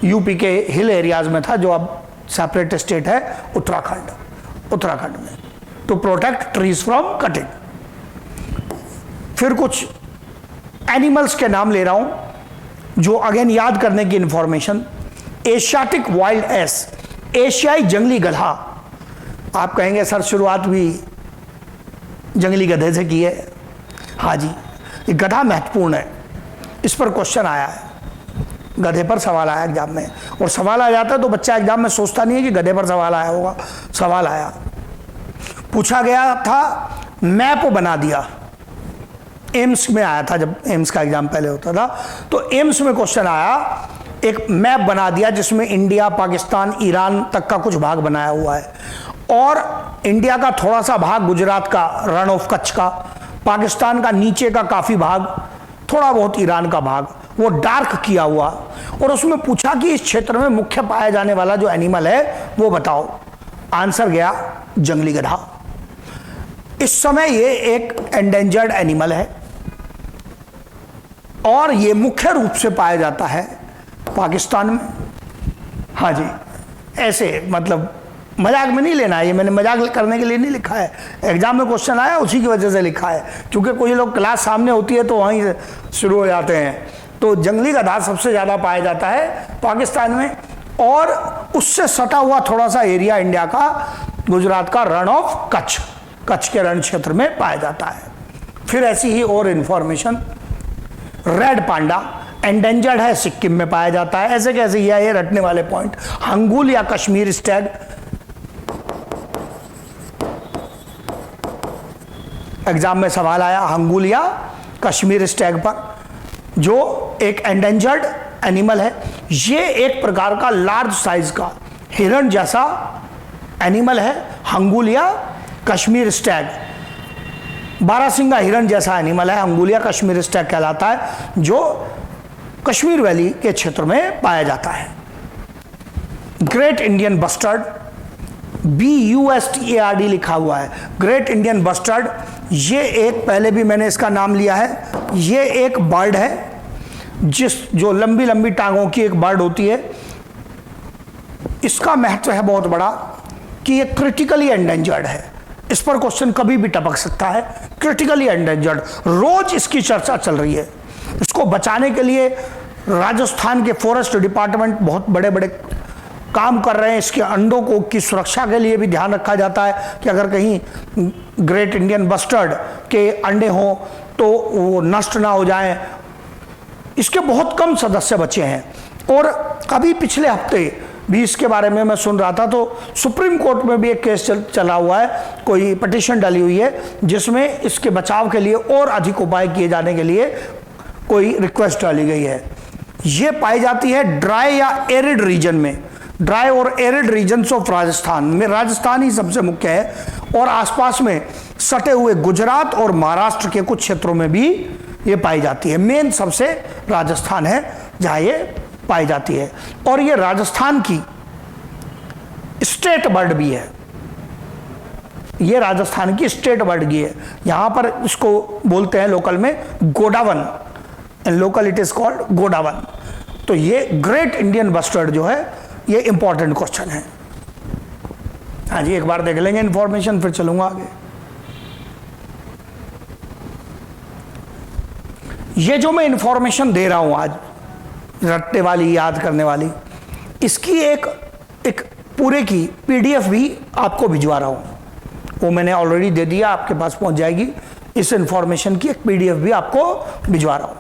Speaker 1: यूपी के हिल एरियाज में था, जो अब सेपरेट स्टेट है उत्तराखंड में, to protect trees from cutting. फिर कुछ एनिमल्स के नाम ले रहा हूं जो अगेन याद करने की इंफॉर्मेशन। एशियाटिक वाइल्ड एस, एशियाई जंगली गधा। आप कहेंगे सर शुरुआत भी जंगली गधे से की है। हाँ जी, ये गधा महत्वपूर्ण है, इस पर क्वेश्चन आया है, गधे पर सवाल आया एग्जाम में। और सवाल आ जाता है तो बच्चा एग्जाम में सोचता नहीं है कि गधे पर सवाल आया होगा। सवाल आया, पूछा गया था, मैप बना दिया। एम्स में आया था, जब एम्स का एग्जाम पहले होता था, तो एम्स में क्वेश्चन आया, एक मैप बना दिया जिसमें इंडिया, पाकिस्तान, ईरान तक का कुछ भाग बनाया हुआ है, और इंडिया का थोड़ा सा भाग, गुजरात का रण ऑफ कच्छ का, पाकिस्तान का नीचे का काफी भाग, थोड़ा बहुत ईरान का भाग, वो डार्क किया हुआ। और उसमें पूछा कि इस क्षेत्र में मुख्य पाया जाने वाला जो एनिमल है वो बताओ। आंसर गया जंगली गधा। इस समय ये एक एंडेंजर्ड एनिमल है और ये मुख्य रूप से पाया जाता है पाकिस्तान में। हाँ जी, ऐसे मतलब मजाक में नहीं लेना है, ये मैंने मजाक करने के लिए नहीं लिखा है, एग्जाम में क्वेश्चन आया उसी की वजह से लिखा है, क्योंकि कोई लोग क्लास सामने होती है तो वहीं से शुरू हो जाते हैं। तो जंगली गधा सबसे ज़्यादा पाया जाता है पाकिस्तान में, और उससे सटा हुआ थोड़ा सा एरिया इंडिया का, गुजरात का रण ऑफ कच्छ, कच्छ के रण क्षेत्र में पाया जाता है। फिर ऐसी ही और इंफॉर्मेशन, रेड पांडा एंडेंजर्ड है, सिक्किम में पाया जाता है। ऐसे कैसे, ये रटने वाले पॉइंट। हंगुल या कश्मीर स्टैग, एग्जाम में सवाल आया हंगुल या कश्मीर स्टैग पर, जो एक एंडेंजर्ड एनिमल है। ये एक प्रकार का लार्ज साइज का हिरण जैसा एनिमल है, हंगुल या कश्मीर स्टैग। बारहसिंगा हिरण जैसा एनिमल है, हंगुल या कश्मीर स्टैग कहलाता है, जो कश्मीर वैली के क्षेत्र में पाया जाता है। ग्रेट इंडियन बस्टर्ड, BUSTARD लिखा हुआ है, ग्रेट इंडियन बस्टर्ड। ये एक, पहले भी मैंने इसका नाम लिया है, ये एक बर्ड है जो लंबी लंबी टांगों की एक बर्ड होती है। इसका महत्व है बहुत बड़ा कि ये क्रिटिकली एंडेंजर्ड है। इस पर क्वेश्चन कभी भी टपक सकता है। क्रिटिकली एंडेंजर्ड, रोज इसकी चर्चा चल रही है। इसको बचाने के लिए राजस्थान के फॉरेस्ट डिपार्टमेंट बहुत बड़े बड़े काम कर रहे हैं। इसके अंडों को की सुरक्षा के लिए भी ध्यान रखा जाता है कि अगर कहीं ग्रेट इंडियन बस्टर्ड के अंडे हों तो वो नष्ट ना हो जाएं। इसके बहुत कम सदस्य बचे हैं। और अभी पिछले हफ्ते भी इसके बारे में मैं सुन रहा था, तो सुप्रीम कोर्ट में भी एक केस चला हुआ है, कोई पिटीशन डाली हुई है जिसमें इसके बचाव के लिए और अधिक उपाय किए जाने के लिए कोई रिक्वेस्ट डाली गई है। ये पाई जाती है ड्राई या एरिड रीजन में, ड्राई और एरिड रीजन्स ऑफ राजस्थान में। राजस्थान ही सबसे मुख्य है और आसपास में सटे हुए गुजरात और महाराष्ट्र के कुछ क्षेत्रों में भी ये पाई जाती है। मेन सबसे राजस्थान है जहां ये पाई जाती है। और ये राजस्थान की स्टेट बर्ड भी है, ये राजस्थान की स्टेट बर्ड की है। यहां पर इसको बोलते हैं लोकल में godown, in local it is called godown. तो ये ग्रेट इंडियन बस्टर्ड जो है ये इंपॉर्टेंट क्वेश्चन है। हाँ जी, एक बार देख लेंगे इंफॉर्मेशन, फिर चलूंगा आगे। ये जो मैं इंफॉर्मेशन दे रहा हूं आज, रटने वाली, याद करने वाली, इसकी एक पूरे की PDF भी आपको भिजवा रहा हूं। वो मैंने ऑलरेडी दे दिया, आपके पास पहुंच जाएगी। इस इंफॉर्मेशन की एक PDF भी आपको भिजवा रहा हूं।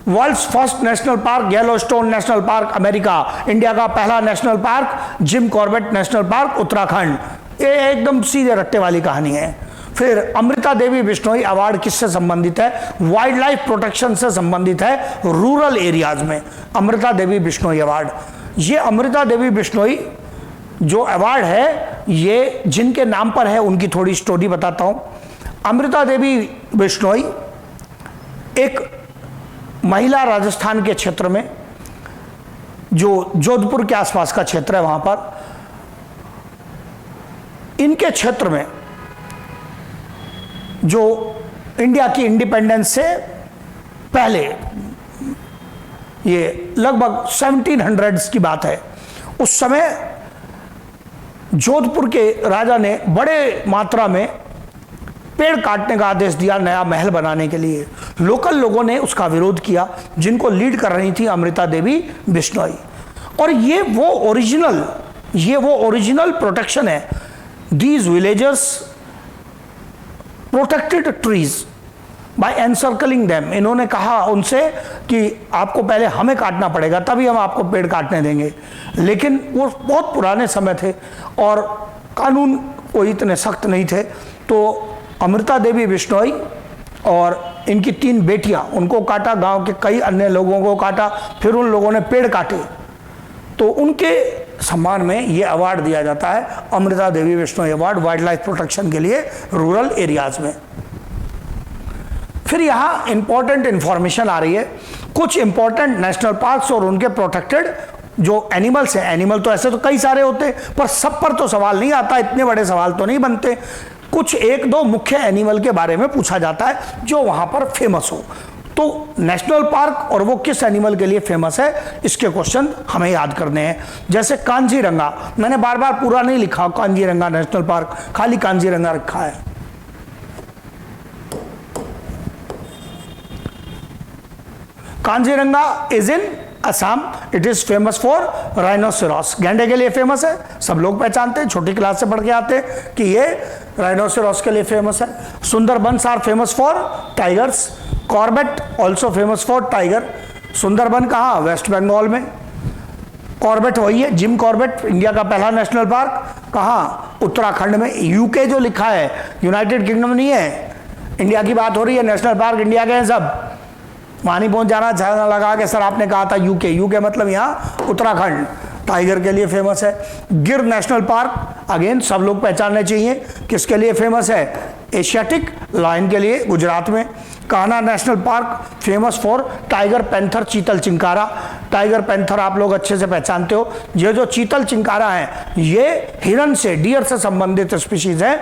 Speaker 1: World's first national park Yellowstone national park America, India का पहला national park Jim Corbett national park Uttarakhand. ये एकदम सीधे रट्टे वाली कहानी है। फिर अमृता देवी बिश्नोई अवार्ड किससे संबंधित है? वाइल्ड लाइफ प्रोटेक्शन से संबंधित है, रूरल एरियाज में। अमृता देवी बिश्नोई अवार्ड, ये अमृता देवी बिश्नोई जो अवार्ड है ये जिनके नाम पर है उनकी थोड़ी स्टोरी बताता हूं। अमृता देवी बिश्नोई एक महिला, राजस्थान के क्षेत्र में, जो जोधपुर के आसपास का क्षेत्र है, वहां पर इनके क्षेत्र में जो इंडिया की इंडिपेंडेंस से पहले, ये लगभग 1700s की बात है, उस समय जोधपुर के राजा ने बड़े मात्रा में पेड़ काटने का आदेश दिया नया महल बनाने के लिए। लोकल लोगों ने उसका विरोध किया, जिनको लीड कर रही थी अमृता देवी बिश्नोई। और ये वो ओरिजिनल प्रोटेक्शन है। These villagers protected trees by encircling them. इन्होंने कहा उनसे कि आपको पहले हमें काटना पड़ेगा, तभी हम आपको पेड़ काटने देंगे। लेकिन वो बहुत पुराने समय थे और कानून कोई इतने सख्त नहीं थे। तो अमृता देवी बिश्नोई और इनकी 3 बेटियां, उनको काटा, गांव के कई अन्य लोगों को काटा, फिर उन लोगों ने पेड़ काटे। तो उनके सम्मान में ये अवार्ड दिया जाता है, Amrita Devi Bishnoi award, wildlife protection के लिए रूरल एरियाज में। फिर यहाँ इंपॉर्टेंट इंफॉर्मेशन आ रही है, कुछ इंपॉर्टेंट नेशनल पार्क्स और उनके प्रोटेक्टेड जो एनिमल्स हैं। एनिमल तो ऐसे तो कई सारे होते हैं, पर सब पर तो सवाल नहीं आता, इतने बड़े सवाल तो नहीं बनते। कुछ 1-2 मुख्य एनिमल के बारे में पूछा जाता है जो वहां पर फेमस हो। तो नेशनल पार्क और वो किस एनिमल के लिए फेमस है, इसके क्वेश्चन हमें याद करने हैं। जैसे कांजीरंगा, मैंने बार बार पूरा नहीं लिखा कांजीरंगा नेशनल पार्क, खाली कांजीरंगा रखा है। Kaziranga is in Assam, it is famous for rhinoceros, गैंडे के लिए फेमस है, सब लोग पहचानते हैं, छोटी क्लास से पढ़ के आते हैं कि ये राइनोसेरॉस के लिए फेमस है। Sundarbans are famous for tigers, Corbett also famous for tiger. Sundarban कहाँ? वेस्ट बंगाल में। कॉर्बेट वही है, जिम कॉर्बेट, इंडिया का पहला नेशनल पार्क, कहाँ? उत्तराखंड में। यूके जो लिखा है, यूनाइटेड किंगडम नहीं है, इंडिया की बात हो रही है, नेशनल पार्क इंडिया के हैं सब, वहां नहीं पहुंच जाना, झगड़ा लगा के सर आपने कहा था यूके, यूके मतलब यहाँ उत्तराखंड, टाइगर के लिए फेमस है। गिर नेशनल पार्क अगेन सब लोग पहचानने चाहिए, किसके लिए फेमस है? एशियाटिक लायन के लिए, गुजरात में। Kanha national park famous for tiger panther, चीतल चिंकारा। टाइगर पैंथर आप लोग अच्छे से पहचानते हो। ये जो चीतल चिंकारा है ये हिरन से, डियर से संबंधित स्पीशीज है,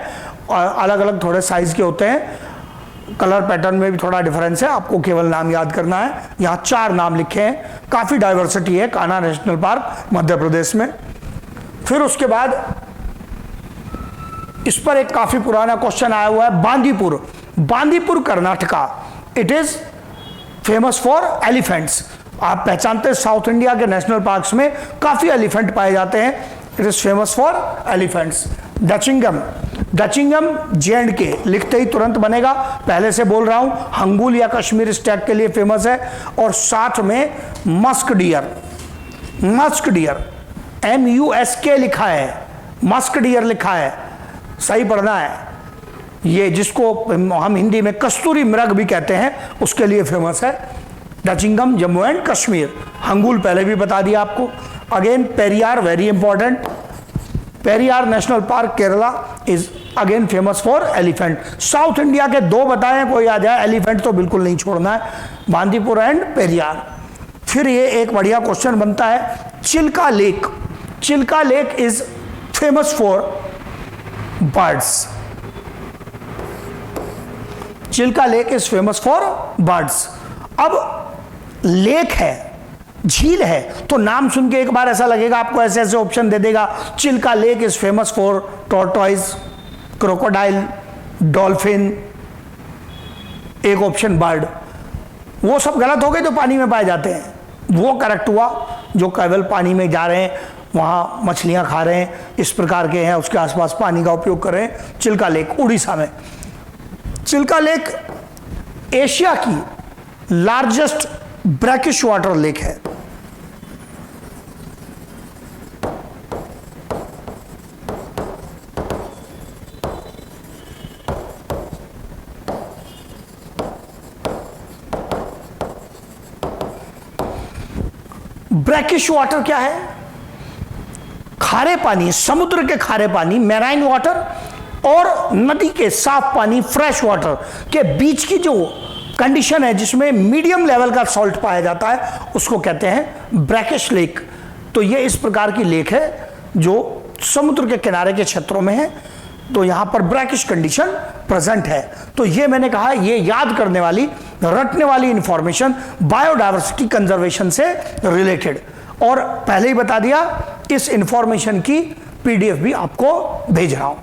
Speaker 1: अलग अलग थोड़े साइज के होते हैं, कलर पैटर्न में भी थोड़ा डिफरेंस है, आपको केवल नाम याद करना है। यहाँ 4 नाम लिखे हैं, काफी डाइवर्सिटी है कान्हा नेशनल पार्क मध्य प्रदेश में। फिर उसके बाद इस पर एक काफी पुराना क्वेश्चन आया हुआ है, Bandipur. Bandipur Karnataka, it is famous for elephants. आप पहचानते हैं साउथ इंडिया के नेशनल पार्क्स में काफी एलिफेंट पाए जाते हैं, it is famous for elephants. Dachigam, Dachigam J&K, लिखते ही तुरंत बनेगा, पहले से बोल रहा हूं। हंगुल या कश्मीर स्टैग के लिए फेमस है। और साथ में musk deer, musk deer MUSK लिखा है, मस्क डियर लिखा है, सही पढ़ना है। ये जिसको हम हिंदी में कस्तूरी मृग भी कहते हैं, उसके लिए फेमस है डचिंगम, जम्मू एंड कश्मीर। हंगुल पहले भी बता दिया आपको। Again Periyar, very important, Periyar national park Kerala is again famous for elephant. South India के 2 बताएं, कोई आ जाए, एलिफेंट तो बिल्कुल नहीं छोड़ना है, बांदीपुर एंड पेरियार। फिर ये एक बढ़िया क्वेश्चन बनता है, Chilka lake. Chilka lake is famous for birds. Chilka lake is famous for birds. अब लेक है, झील है, तो नाम सुन के एक बार ऐसा लगेगा आपको, ऐसे ऐसे ऑप्शन दे देगा। Chilka lake is famous for tortoise, crocodile, dolphin, एक ऑप्शन बर्ड। वो सब गलत हो गए जो पानी में पाए जाते हैं, वो करेक्ट हुआ। जो केवल पानी में जा रहे हैं, वहाँ मछलियाँ खा रहे हैं, इस प्रकार के हैं, उसके आसपास पानी का उपयोग कर रहे हैं। चिल्का लेक उड़ीसा में। चिल्का लेक एशिया की लार्जेस्ट ब्रैकिश वाटर लेक है। ब्रैकिश वाटर क्या है? खारे पानी, समुद्र के खारे पानी, मैराइन वाटर, और नदी के साफ पानी, फ्रेश वाटर के बीच की जो कंडीशन है जिसमें मीडियम लेवल का सॉल्ट पाया जाता है, उसको कहते हैं ब्रैकिश लेक। तो ये इस प्रकार की लेक है जो समुद्र के किनारे के क्षेत्रों में है, तो यहां पर ब्रैकिश कंडीशन प्रेजेंट है। तो ये मैंने कहा, ये याद करने वाली, रटने वाली इंफॉर्मेशन बायोडायवर्सिटी कंजर्वेशन से रिलेटेड, और पहले ही बता दिया इस इंफॉर्मेशन की PDF भी आपको भेज रहा हूं।